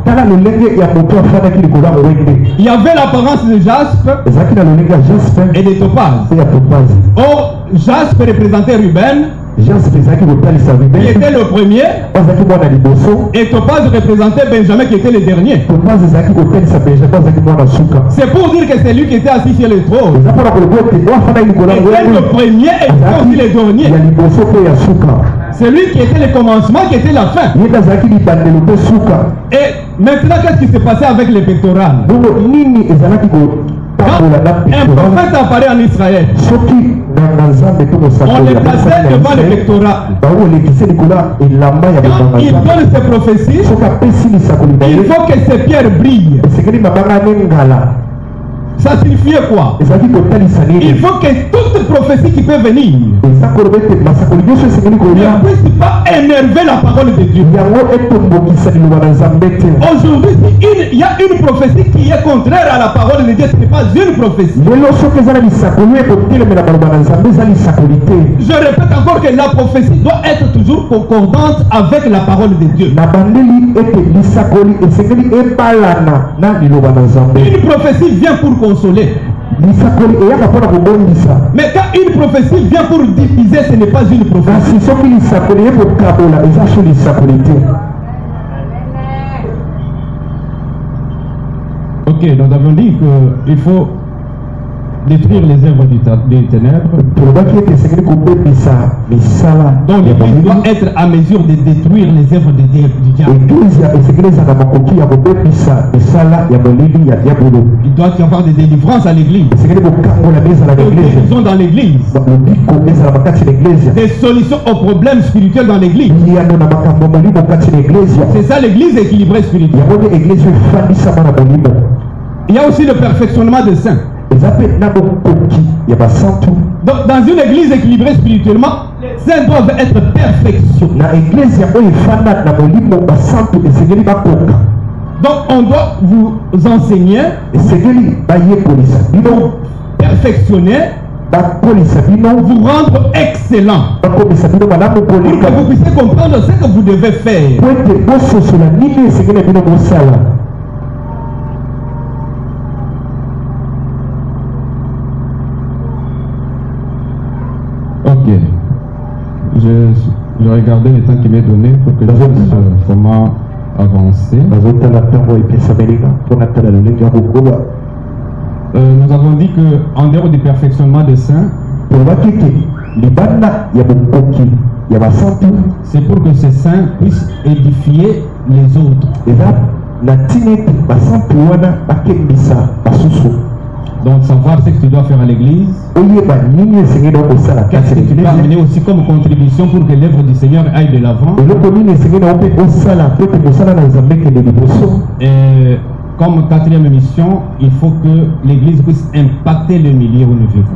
Il y avait l'apparence de jaspe et de topaze. Or, jaspe représentait Ruben, qui était le premier, et topaze représentait Benjamin, qui était le dernier. C'est pour dire que c'est lui qui était assis sur le trône. Était le premier et aussi le dernier. C'est lui qui était le commencement, qui était la fin. Et maintenant, qu'est-ce qui s'est passé avec les pectorales? Quand un prophète apparaît en Israël, on les plaçait devant les pectorales. Quand il donne ses prophéties, il faut que ses pierres brillent. Ça signifiait quoi? Il faut que toute prophétie qui peut venir ne puisse pas énerver la parole de Dieu. Aujourd'hui, il y a une prophétie qui est contraire à la parole de Dieu, ce n'est pas une prophétie. Je répète encore que la prophétie doit être toujours concordante avec la parole de Dieu. Une prophétie vient pour consoler. Mais quand une prophétie vient pour diviser, ce n'est pas une prophétie. Ok, nous avons dit qu'il faut détruire les œuvres des ténèbres. Donc l'Église doit être à mesure de détruire les œuvres du diable. Il doit y avoir des délivrances à l'Église. Des guérisons dans l'Église. Des solutions aux problèmes spirituels dans l'Église. C'est ça l'Église équilibrée spirituelle. Il y a aussi le perfectionnement des saints. Donc, dans une église équilibrée spirituellement, les saints doivent être perfectionnés. Donc, on doit vous enseigner, perfectionner, vous rendre excellent, pour que vous puissiez comprendre ce que vous devez faire. Ok. Je regardais le temps qui m'est donné pour que je puisse comment avancer. Nous avons dit qu'en dehors du perfectionnement des saints, c'est pour que ces saints puissent édifier les autres. Donc savoir ce que tu dois faire à l'église, qu'est-ce que tu dois amener aussi comme contribution pour que l'œuvre du Seigneur aille de l'avant. Et comme quatrième mission, il faut que l'église puisse impacter le milieu où nous vivons.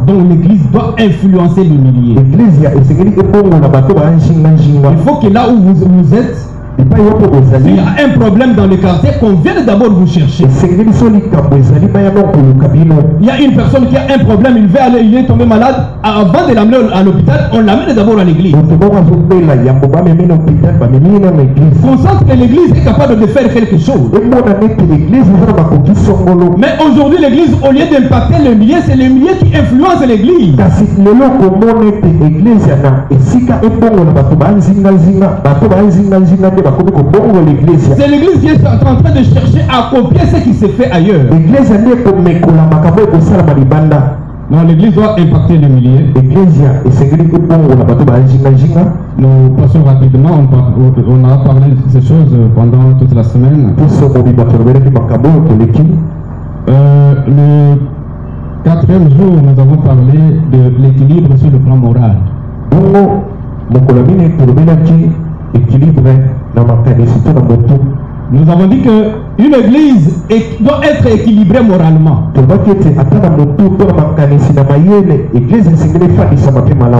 Donc l'église doit influencer le milieu. Il faut que là où vous êtes, s'il y a un problème dans le quartier, qu'on vienne d'abord vous chercher. Il y a une personne qui a un problème, il est tombé malade. Avant de l'amener à l'hôpital, on l'amène d'abord à l'église. On sent que l'église est capable de faire quelque chose. Mais aujourd'hui, l'église, au lieu d'impacter le milieu, c'est le milieu qui influence l'église. C'est l'église qui est en train de chercher à copier ce qui s'est fait ailleurs. Non, l'église doit impacter les milliers. Nous passons rapidement, on a parlé de ces choses pendant toute la semaine. Le 4e jour, nous avons parlé de l'équilibre sur le plan moral. Nous avons dit qu'une église doit être équilibrée moralement.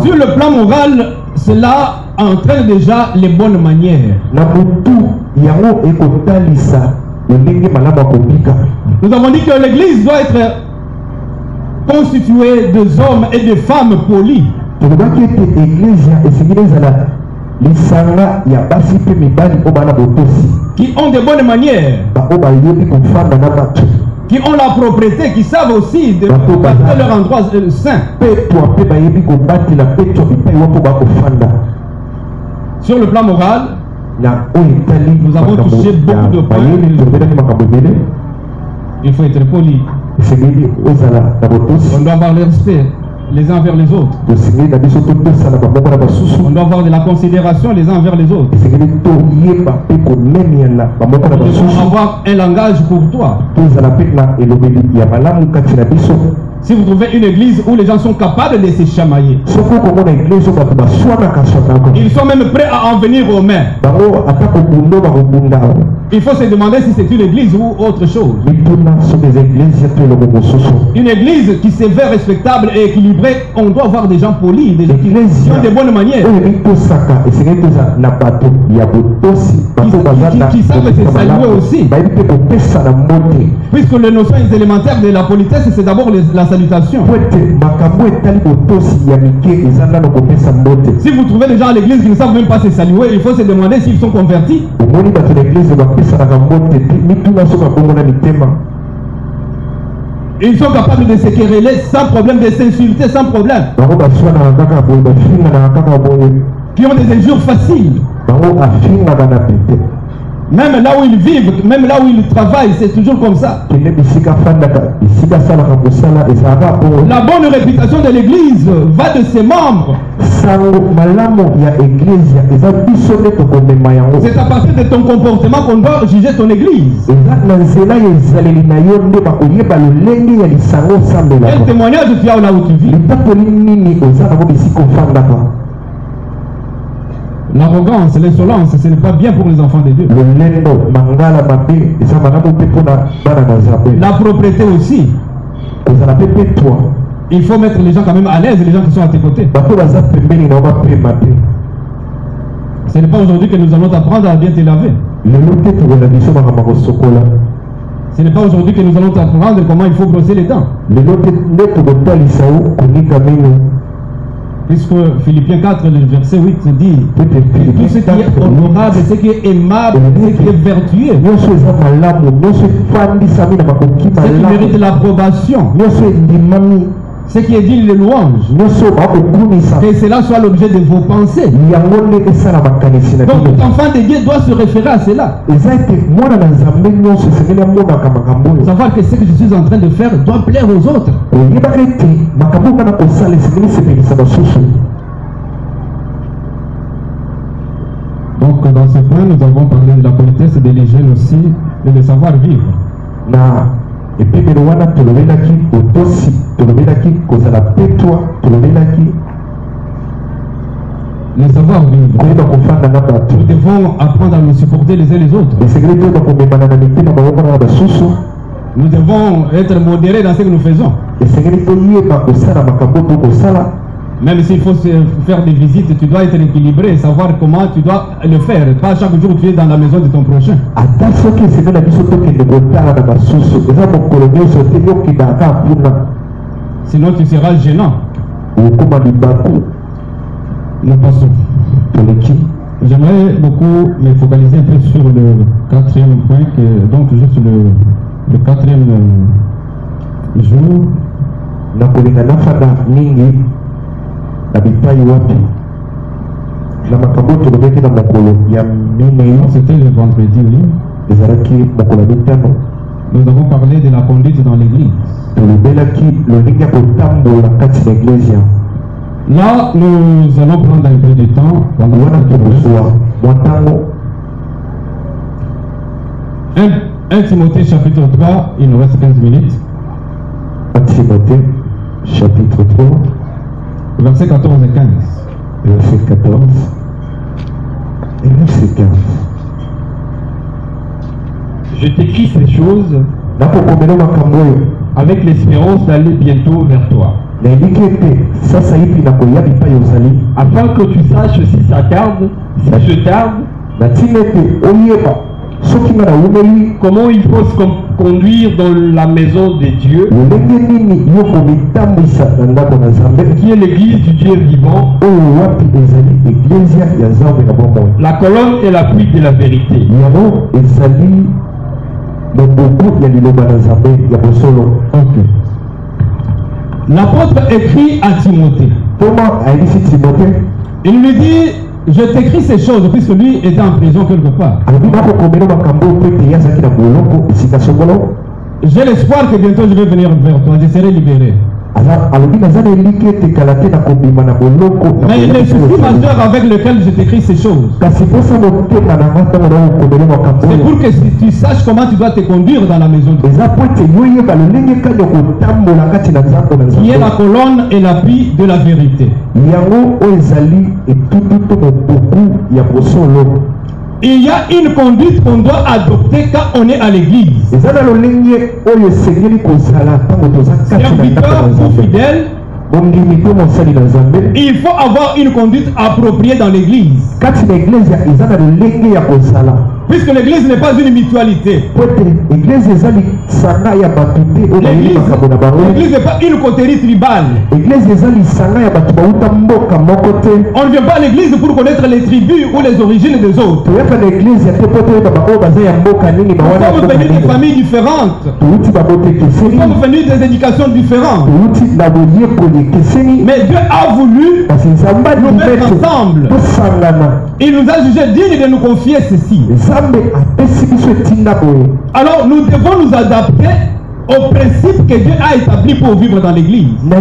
Sur le plan moral, cela entraîne déjà les bonnes manières. Nous avons dit que l'église doit être constituée de hommes et de femmes polis. Qui ont de bonnes manières, qui ont la propriété, qui savent aussi de bâtir leur endroit saint. Sur le plan moral, nous avons touché beaucoup de points. Il faut être poli. On doit avoir le respect les uns envers les autres. On doit avoir de la considération les uns envers les autres. Nous devons avoir un langage courtois. Si vous trouvez une église où les gens sont capables de se chamailler, ils sont même prêts à en venir aux mains. Il faut se demander si c'est une église ou autre chose. Une église qui se veut respectable et équilibrée, on doit avoir des gens polis, des gens qui ont de bonnes manières, qui savent se saluer aussi. Puisque les notions élémentaires de la politesse, c'est d'abord la salutation. Si vous trouvez des gens à l'église qui ne savent même pas se saluer, il faut se demander s'ils sont convertis. Ils sont capables de se quereller sans problème, de s'insulter sans problème. Qui ont des injures faciles. Même là où ils vivent, même là où ils travaillent, c'est toujours comme ça. La bonne réputation de l'église va de ses membres. C'est à partir de ton comportement qu'on doit juger ton église. Quel témoignage tu as là où tu vis? L'arrogance, l'insolence, ce n'est pas bien pour les enfants de Dieu. La propriété aussi. Il faut mettre les gens quand même à l'aise, les gens qui sont à tes côtés. Ce n'est pas aujourd'hui que nous allons t'apprendre à bien te laver. Ce n'est pas aujourd'hui que nous allons t'apprendre comment il faut brosser les dents. Puisque Philippiens 4, le verset 8 dit tout ce qui est honorable, ce qui est aimable, ce qui est vertueux, ce qui mérite l'approbation, ce qui est digne de louange, que cela soit l'objet de vos pensées. Donc tout enfant de Dieu doit se référer à cela. Savoir que ce que je suis en train de faire doit plaire aux autres. Donc dans ce point, nous avons parlé de la politesse et de l'hygiène aussi, et de savoir vivre. Et puis le savoir vivre. Nous devons apprendre à nous supporter les uns les autres. Nous devons être modérés dans ce que nous faisons. Même s'il faut faire des visites, tu dois être équilibré et savoir comment tu dois le faire. Pas chaque jour tu es dans la maison de ton prochain. Sinon tu seras gênant. Nous passons. J'aimerais beaucoup me focaliser un peu sur le 4e point, donc juste le 4e jour. C'était le vendredi, oui. Nous avons parlé de la conduite dans l'église. Là, nous allons prendre un peu de temps. 1 Timothée chapitre 3, il nous reste 15 minutes. 1 Timothée chapitre 3, versets 14 et 15. Verset 14 et verset 15. Je t'écris ces choses avec l'espérance d'aller bientôt vers toi, afin que tu saches si ça tarde, si je tarde, comment il faut se conduire dans la maison de Dieu, qui est l'église du Dieu vivant, la colonne et l'appui de la vérité. L'apôtre écrit à Timothée. Il lui dit, je t'écris ces choses, puisque lui était en prison quelque part. J'ai l'espoir que bientôt je vais venir vers toi, je serai libéré. Mais le souci majeur avec lequel je t'écris ces choses, c'est pour que tu saches comment tu dois te conduire dans la maison de Dieu, qui est la colonne et l'appui de la vérité. Il y a une conduite qu'on doit adopter quand on est à l'église. Serviteur ou fidèle, il faut avoir une conduite appropriée dans l'église. Puisque l'église n'est pas une mutualité. L'église n'est pas une coterie tribale. On ne vient pas à l'église pour connaître les tribus ou les origines des autres. Nous sommes venus des familles différentes. Nous sommes venus des éducations différentes. Mais Dieu a voulu nous mettre ensemble. Il nous a jugé dignes de nous confier ceci. Alors nous devons nous adapter au principe que Dieu a établi pour vivre dans l'église. On ne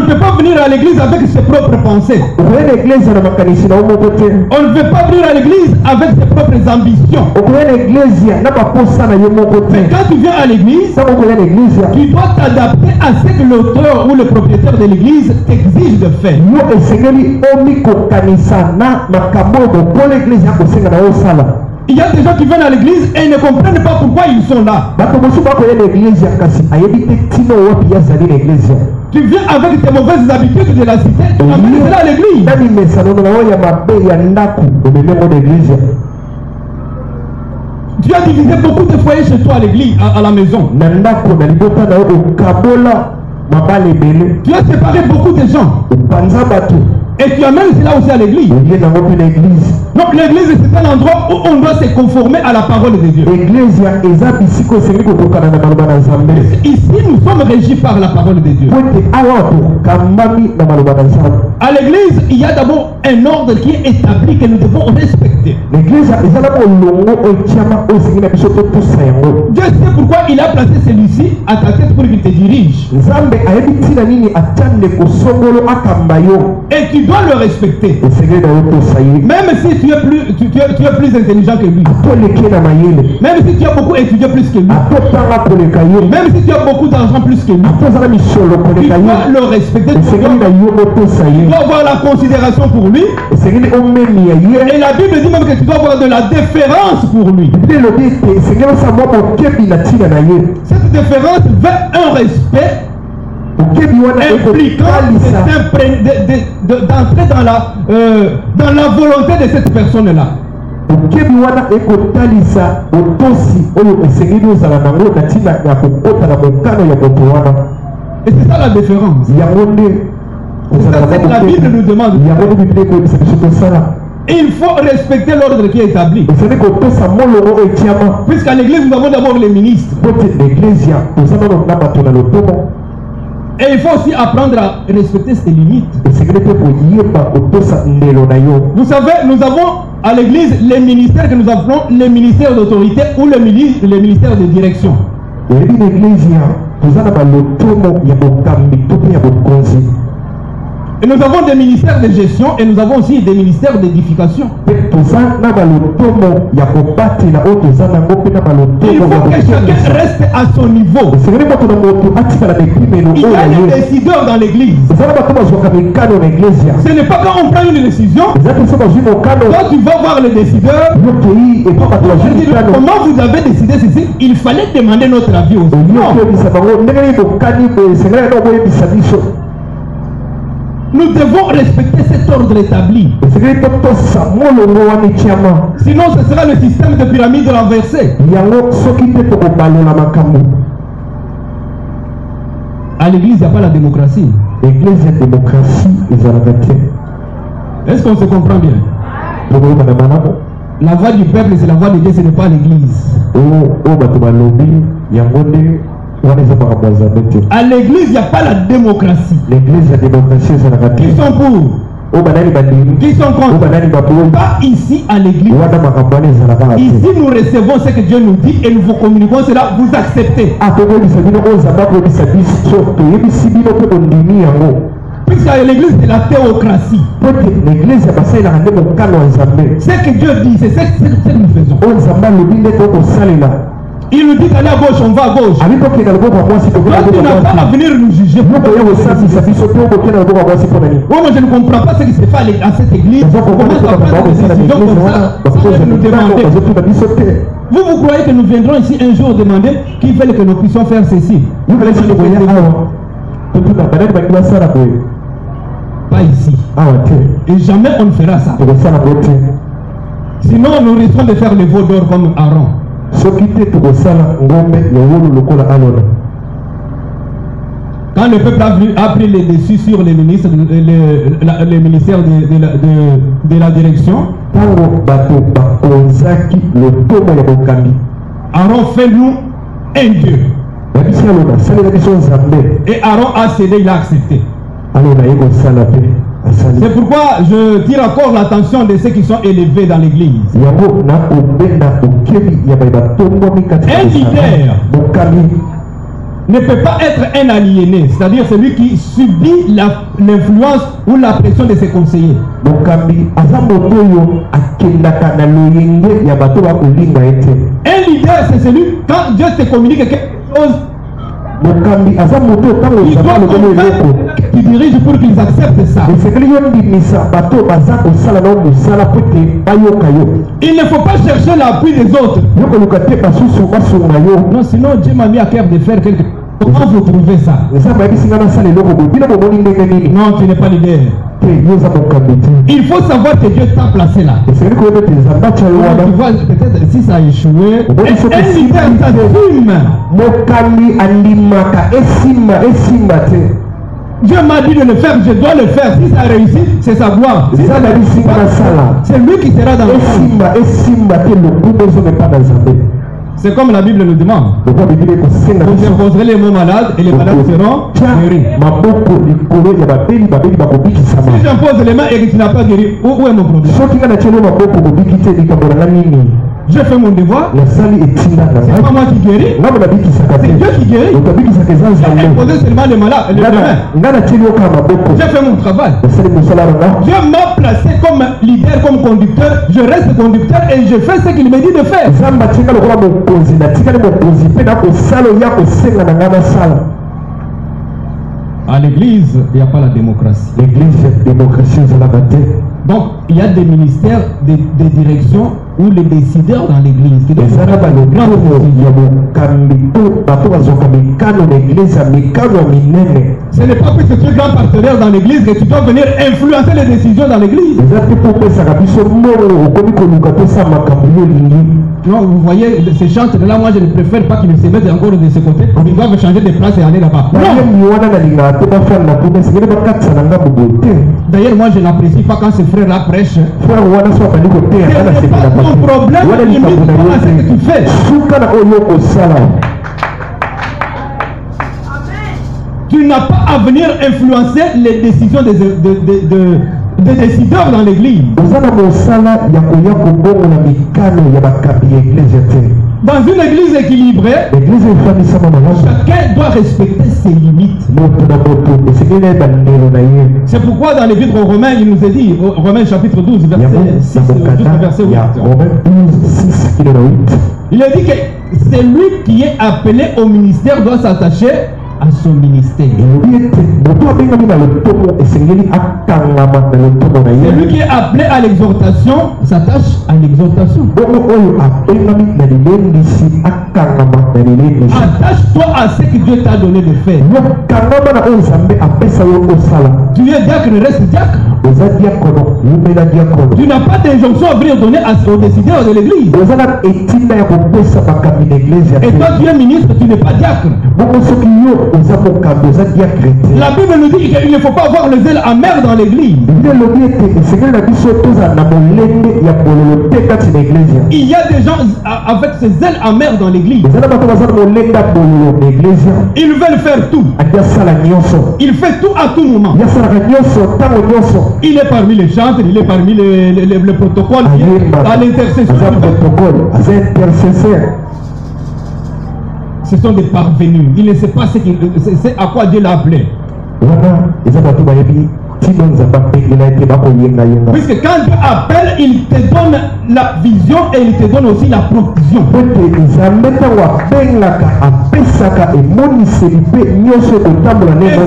peut pas venir à l'église avec ses propres pensées. On ne peut pas venir à l'église avec ses propres ambitions. Mais quand tu viens à l'église, tu dois t'adapter à ce que l'auteur ou le propriétaire de l'église t'exige de faire. Il y a des gens qui viennent à l'église et ne comprennent pas pourquoi ils sont là. Tu viens avec tes mauvaises habitudes de la cité, tu amènes cela à l'église. Tu as divisé beaucoup de foyers chez toi à l'église, à la maison. Tu as séparé beaucoup de gens. Et tu amènes cela aussi à l'église. Donc l'église, c'est un endroit où on doit se conformer à la parole de Dieu. Ici, nous sommes régis par la parole de Dieu. À l'église, il y a d'abord un ordre qui est établi que nous devons respecter. Dieu sait pourquoi il a placé celui-ci à ta tête pour qu'il te dirige. Et tu dois le respecter. Même si tu es plus intelligent que lui. Même si tu as beaucoup étudié plus que lui. Même si tu as beaucoup d'argent plus que lui. Tu dois le respecter. Tu dois avoir la considération pour lui. Et la Bible dit même que tu dois avoir de la déférence pour lui. Cette déférence veut un respect impliquant d'entrer dans la volonté de cette personne-là. Et c'est ça la différence. C'est ça que la Bible nous demande. Il faut respecter l'ordre qui est établi. Puisqu'à l'église, nous avons d'abord les ministres. Et il faut aussi apprendre à respecter ses limites. Vous savez, nous avons à l'église les ministères que nous appelons les ministères d'autorité ou les ministères de direction. Et nous avons des ministères de gestion et nous avons aussi des ministères d'édification. Il faut que chacun reste à son niveau. Il y a des décideurs dans l'église. Ce n'est pas quand on prend une décision, quand tu vas voir le décideur, comment vous avez décidé ceci? Il fallait demander notre avis aux autres. Nous devons respecter cet ordre établi. Sinon, ce sera le système de pyramide renversé. À l'église, il n'y a pas la démocratie. L'église est démocratie, est-ce qu'on se comprend bien? La voix du peuple, c'est la voix de Dieu, ce n'est pas l'église. À l'église, il n'y a pas la démocratie. L'église, la démocratie, c'est la Qui sont pour? Qui sont contre? Pas ici à l'église. Ici, nous recevons ce que Dieu nous dit et nous vous communiquons cela. Vous acceptez. Puisqu'à l'église, c'est la théocratie. Ce que Dieu dit, c'est ce que nous faisons. Il nous dit d'aller à gauche, on va à gauche. Toi, tu n'as pas à venir nous juger. Moi, je ne comprends pas ce qui se fait à cette église. Comment ça prend des décisions comme ça sans nous demander. Vous croyez que nous viendrons ici un jour demander qu'il fallait que nous puissions faire ceci? Pas ici. Et jamais on ne fera ça. Sinon, nous risquons de faire le veau d'or comme Aaron. Quand le peuple a pris les dessus sur les ministres, les ministères de la direction, Aaron fait nous un Dieu. Et Aaron a cédé, il a accepté. C'est pourquoi je tire encore l'attention de ceux qui sont élevés dans l'église. Un leader ne peut pas être un aliéné, c'est-à-dire celui qui subit l'influence ou la pression de ses conseillers. Un leader, c'est celui, quand Dieu te communique quelque chose, qui dirige pour qu'ils acceptent ça. Il ne faut pas chercher l'appui des autres. Non, sinon Dieu m'a mis à cœur de faire quelque chose. Comment vous trouvez ça? Non, tu n'es pas leader. Il faut savoir que Dieu t'a placé là. Tu vois, peut-être si ça a échoué, un leader s'assume. Dieu m'a dit de le faire, je dois le faire. Si ça a réussi, c'est sa gloire. Si ça a réussi, c'est lui qui sera dans le C'est comme la Bible le demande. Vous imposerez les mots malades et les malades seront guéris. Si j'impose les mains et que tu n'as pas guéri, où est mon problème? Je fais mon devoir. C'est pas moi qui guéris. C'est Dieu qui guérit. J'ai imposé seulement les malades et les mains. J'ai fait mon travail. Dieu m'a placé comme leader, comme conducteur. Je reste conducteur et je fais ce qu'il me dit de faire. À l'église, il n'y a pas la démocratie. L'église, démocratie, donc, il y a des ministères de direction ou les décideurs dans l'église. Ce n'est pas parce que tu es grand partenaire dans l'église que tu dois venir influencer les décisions dans l'église. Non, vous voyez, ces chantres-là, moi je ne préfère pas qu'ils se mettent encore de ce côté. Ils doivent changer de place et aller là-bas. D'ailleurs, moi je n'apprécie pas quand ces frères-là prêchent. C'est pas ton problème, limite pas à ce que tu fais. Tu n'as pas à venir influencer les décisions des décideurs dans l'église. Dans une église équilibrée, chacun doit respecter ses limites. C'est pourquoi dans l'épître aux Romains, il nous est dit, Romains chapitre 12, verset 6, verset 8. Il est dit que c'est lui qui est appelé au ministère doit s'attacher à son ministère. Celui qui est appelé à l'exhortation s'attache à l'exhortation. Attache-toi à ce que Dieu t'a donné de faire. Tu es diacre, reste diacre. Tu n'as pas d'injonction à venir donner aux décideurs de l'église. Et toi tu es ministre, tu n'es pas diacre. La Bible nous dit qu'il ne faut pas avoir le zèle amer dans l'église. Il y a des gens avec ce zèle amer dans l'église. Ils veulent faire tout. Il fait tout à tout moment. Il est parmi les chantres, il est parmi les protocoles, à l'intercession. Ce sont des parvenus. Il ne sait pas c'est à quoi Dieu l'a appelé. Puisque quand Dieu appelle, il te donne la vision et il te donne aussi la provision. Et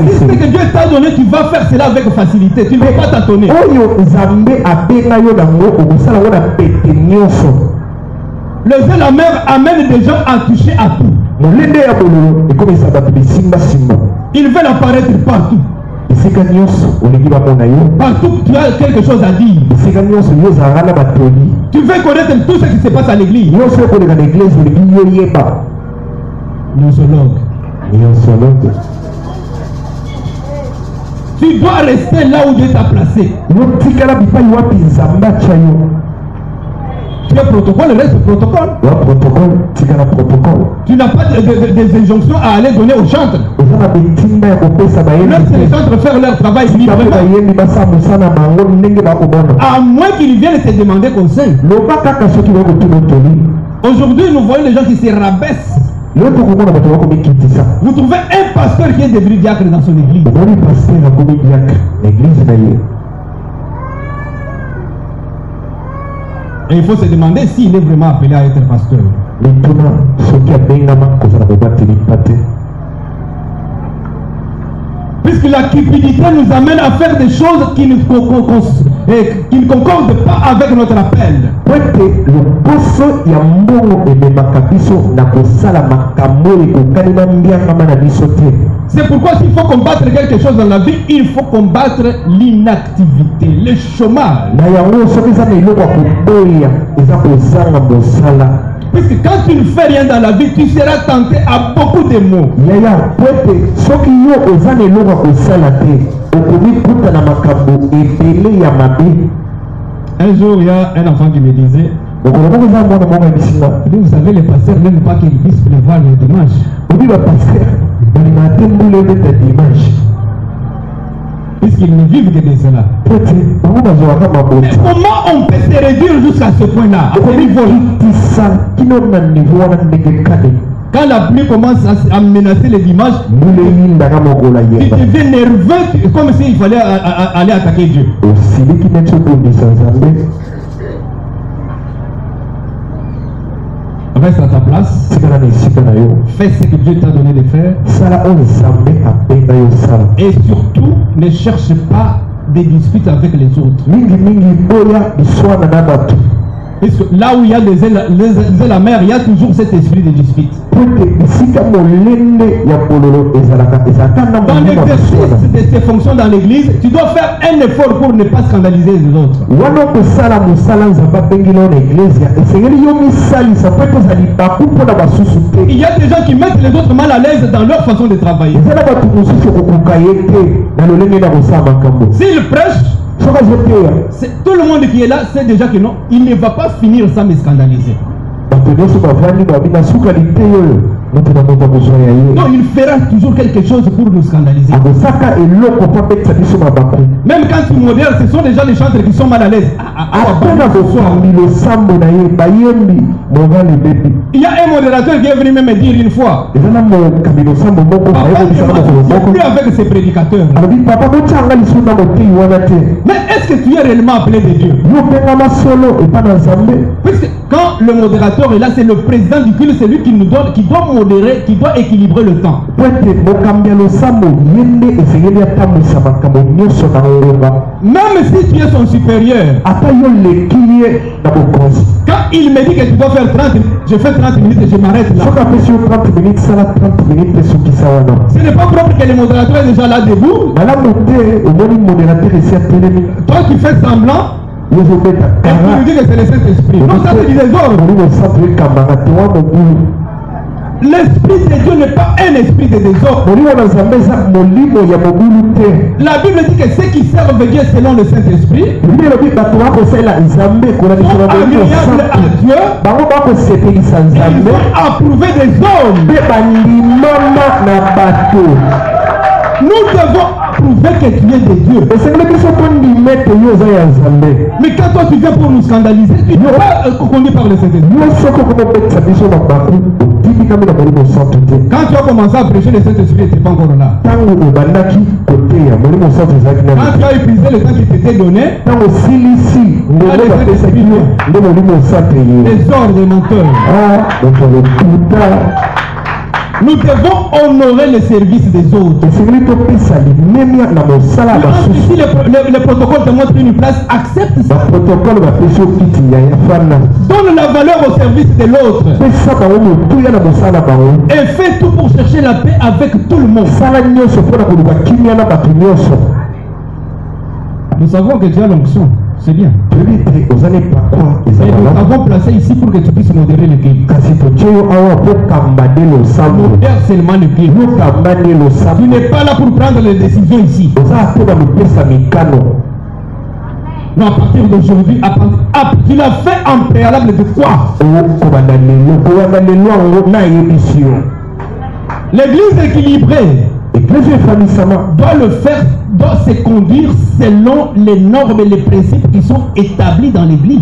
si c'est que Dieu t'a donné, tu vas faire cela avec facilité. Tu ne vas pas t'attendre. Le zèle amer amène des gens à toucher à tout. Ils veulent apparaître partout. Partout tu as quelque chose à dire. Tu veux connaître tout ce qui se passe à l'église. Gnosiologue. Tu dois rester là où Dieu t'a placé. Tu es protocole, reste protocole. Tu n'as pas des injonctions à aller donner aux chantres. Laisse les chantres faire leur travail librement. À moins qu'ils viennent te demander conseil. Aujourd'hui, nous voyons les gens qui se rabaissent. Vous trouvez un pasteur qui est devenu diacre dans son église. Et il faut se demander s'il est vraiment appelé à être pasteur. Puisque la cupidité nous amène à faire des choses qui ne concordent pas avec notre appel. C'est pourquoi s'il faut combattre quelque chose dans la vie, il faut combattre l'inactivité, le chômage. Puisque quand tu ne fais rien dans la vie, tu seras tenté à beaucoup de mots. Un jour, il y a un enfant qui me disait, vous savez, les pasteurs n'aiment pas qu'ils puissent prévoir le dimanche. Puisqu'ils ne vivent que de cela. Mais comment on peut se réduire jusqu'à ce point-là? Quand la pluie commence à menacer les dimanches, tu deviens nerveux comme s'il fallait aller attaquer Dieu. Reste à ta place. Fais ce que Dieu t'a donné de faire. Et surtout, ne cherche pas des disputes avec les autres. Parce que là où il y a des ailes amères, il y a toujours cet esprit de dispute. Dans l'exercice de tes fonctions dans l'église, tu dois faire un effort pour ne pas scandaliser les autres. Il y a des gens qui mettent les autres mal à l'aise dans leur façon de travailler. S'ils prêchent, tout le monde qui est là sait déjà que non, il ne va pas finir sans me scandaliser. Non, il fera toujours quelque chose pour nous scandaliser. Même quand il modère, ce sont déjà les chanteurs qui sont mal à l'aise. Il y a un modérateur qui est venu me dire une fois, plus avec ses prédicateurs. Mais est-ce que tu es réellement appelé de Dieu? Puisque quand le modérateur est là, c'est le président du culte, c'est lui qui nous donne, qui doit modérer, qui doit équilibrer le temps. Même si tu es son supérieur, quand il me dit que tu dois faire 30 minutes, je fais 30 minutes et je m'arrête là. Ce n'est pas propre que le modérateur est déjà là debout. Toi qui fais semblant, et tu me dis que c'est le Saint-Esprit. Non, ça c'est du désordre. L'esprit de Dieu n'est pas un esprit de désordre. La Bible dit que ceux qui servent Dieu selon le Saint-Esprit sont agréables à Dieu et ils sont approuvés des hommes. Nous devons prouver que tu es de Dieu. Mais quand toi tu viens pour nous scandaliser, tu ne peux pas conduire par le Saint-Esprit. Quand tu as commencé à prêcher, le Saint-Esprit n'était pas encore là. Quand tu as épuisé le temps qui t'était donné, les ordres des menteurs. Nous devons honorer le service des autres. Si le protocole te montre une place, accepte ça. Donne la valeur au service de l'autre. Et fais tout pour chercher la paix avec tout le monde. Nous savons que tu as l'onction. C'est bien. Et nous avons placé ici pour que tu puisses modérer le clip. Modère seulement le clip. Tu n'es pas là pour prendre les décisions ici. Non, à partir d'aujourd'hui, tu l'as fait en préalable de quoi? L'église équilibrée doit se conduire selon les normes et les principes qui sont établis dans l'église.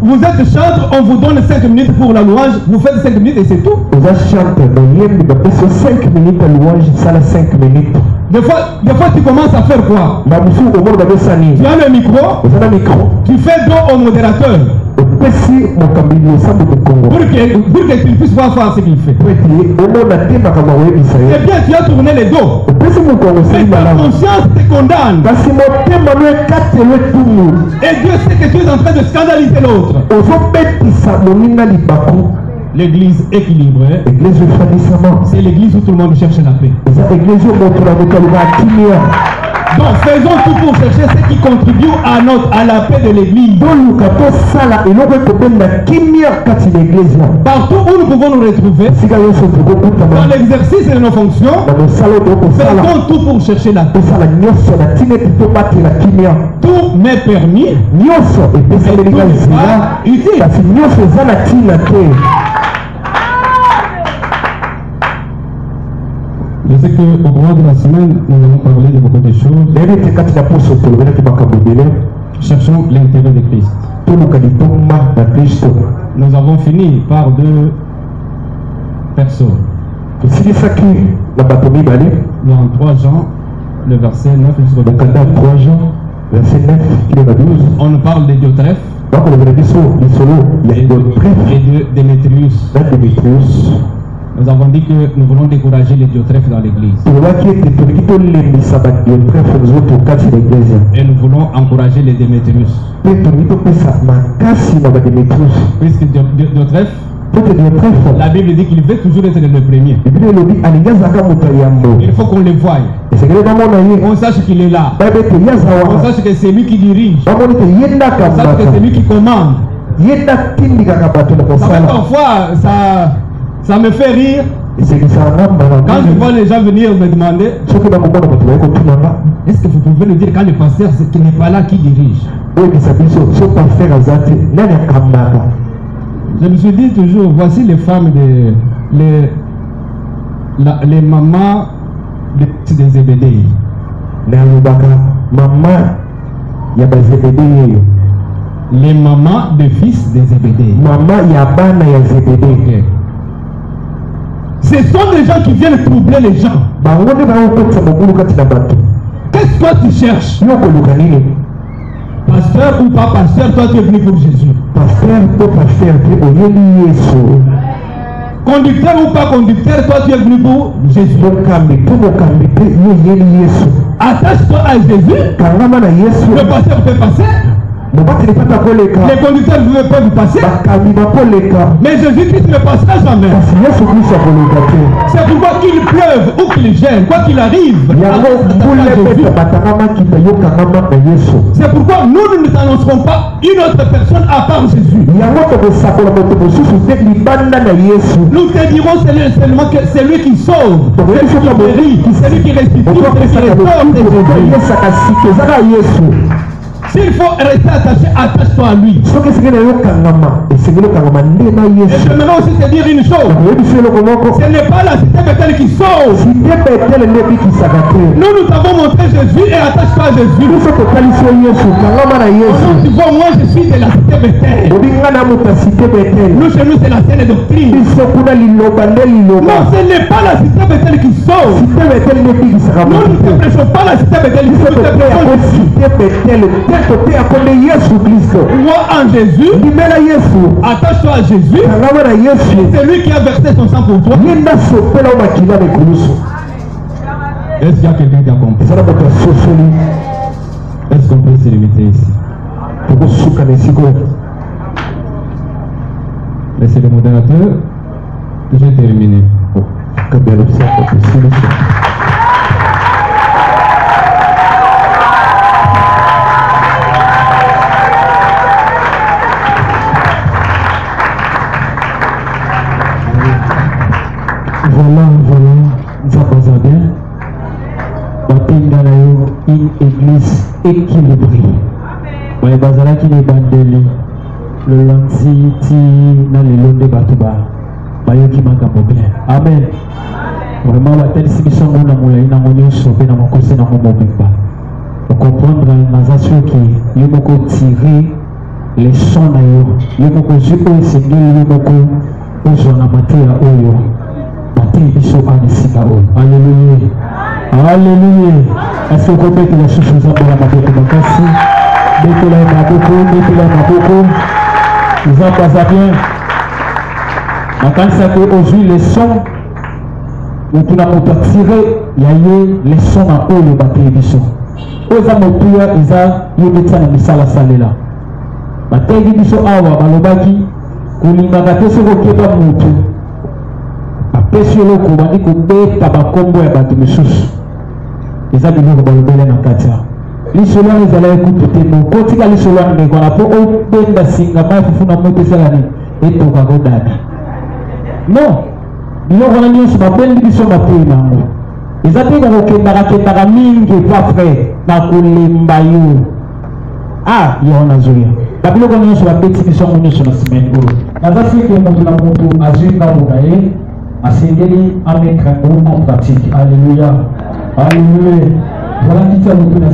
Vous êtes chantre, on vous donne 5 minutes pour la louange, vous faites 5 minutes et c'est tout. Des fois tu commences à faire quoi? Tu as le micro, tu fais dos au modérateur. Pour que tu puisses voir ce qu'il fait. Eh bien, tu as tourné les dos. Mais ta conscience te condamne. Et Dieu sait que tu es en train de scandaliser l'autre. L'église équilibrée, c'est l'église où tout le monde cherche la paix. Donc faisons tout pour chercher ce qui contribue à la paix de l'église. Partout où nous pouvons nous retrouver, dans l'exercice de nos fonctions, faisons tout pour chercher la paix. Tout m'est permis, et tout n'est pas utile. Je sais qu'au cours de la semaine, nous allons parler de beaucoup de choses. Cherchons l'intérêt de Christ. Nous avons fini par 2 personnes. Dans 3 Jean, le verset 9 jusqu'au 12. On nous parle de Diotrephe et de Démétrius. Nous avons dit que nous voulons décourager les Diotrephes dans l'église. Et nous voulons encourager les Démétrius. Puisque Diotrephe, la Bible dit qu'il veut toujours être le premier. Il faut qu'on le voie. On sache qu'il est là. On sache que c'est lui qui dirige. On sache que c'est lui qui commande. Parfois, ça me fait rire. Quand je vois les gens venir me demander, est-ce que vous pouvez nous dire quand le pasteur qui n'est pas là qui dirige? Je me suis dit toujours, voici les femmes les mamans des Zébédée. Les mamans des fils des Zébédée. Okay. Ce sont des gens qui viennent troubler les gens. Qu'est-ce que toi tu cherches? Pasteur ou pas pasteur, toi tu es venu pour Jésus. Conducteur ou pas conducteur, toi tu es venu pour Jésus. Attache-toi à Jésus. Le pasteur peut passer. Les conducteurs peuvent passer. Mais Jésus-Christ ne passera jamais. C'est pourquoi qu'il pleuve ou qu'il gêne, quoi qu'il arrive. C'est pourquoi nous ne nous annoncerons pas une autre personne à part Jésus. Nous te dirons seulement que c'est lui qui sauve, c'est lui qui guérit, c'est lui qui restitue, c'est lui qui restaure. S'il faut rester attaché, attache-toi à lui. Et j'aimerais aussi te dire une chose. Ce n'est pas la cité Bethel qui sauve. Nous avons montré Jésus et attache-toi à Jésus. Tu vois, moi je suis de la cité Bethel. Nous chez nous c'est la saine doctrine. Non, ce n'est pas la cité Bethel qui sauve. Nous ne te prêchons pas la cité Bethel. Nous te prêchons côté à côté Yesu Christ. Crois en Jésus. Attache-toi à Jésus. C'est lui qui a versé son sang pour toi. Est-ce qu'il y a quelqu'un qui a compris? Est-ce qu'on peut se limiter ici? Laissez le modérateur. J'ai terminé. Voilà, ça passe bien. Une église équilibrée. Mais bazala qui n'est bandeli. Le lundi, dans les longs de Batouba. Bayo qui manque un peu bien. Amen. Vraiment, la telle situation on a moulé, on a sauvé dans mon conseil, dans mon moment. Pour comprendre dans assuré qui il faut tirer les sons d'ailleurs. Il faut que je puisse enseigner, il faut que je sois en matière oyo. Alléluia. Alléluia. Est-ce que vous pouvez que la chose vous a pour la maboko makasi? Mettez la maboko. Vous en passez bien. Quand ça fait aujourd'hui les sons, où tu n'as pas tiré, il y a eu les sons à eau, le bâti du son. Aux amours, ils ont eu des temps de salle à salle là. Bâti du son, awa, balobaki, koulimagate sur le kéba moutou. Sur le coup, on dit qu'on peut tabakombo et battre mes choses. Les amis nous rebalobelent dans Katia. Les solons les allaient écouter mon côté les solons mais voilà pour au ben da singa ma fufu na moto salani et to ka godani. Non. Bilo wana nyo so ben biso ma pe na mo. Les amis ko kenda mingi pas frère na kulimba yo. Ah, yo na zoya. Babilo ko nyo so ba beti biso mo nyo so na semaine go. Na za siku mo na moto azinga mugaye. Asengeli avec un mot en pratique. Alléluia. Alléluia. Voilà qui t'a montré la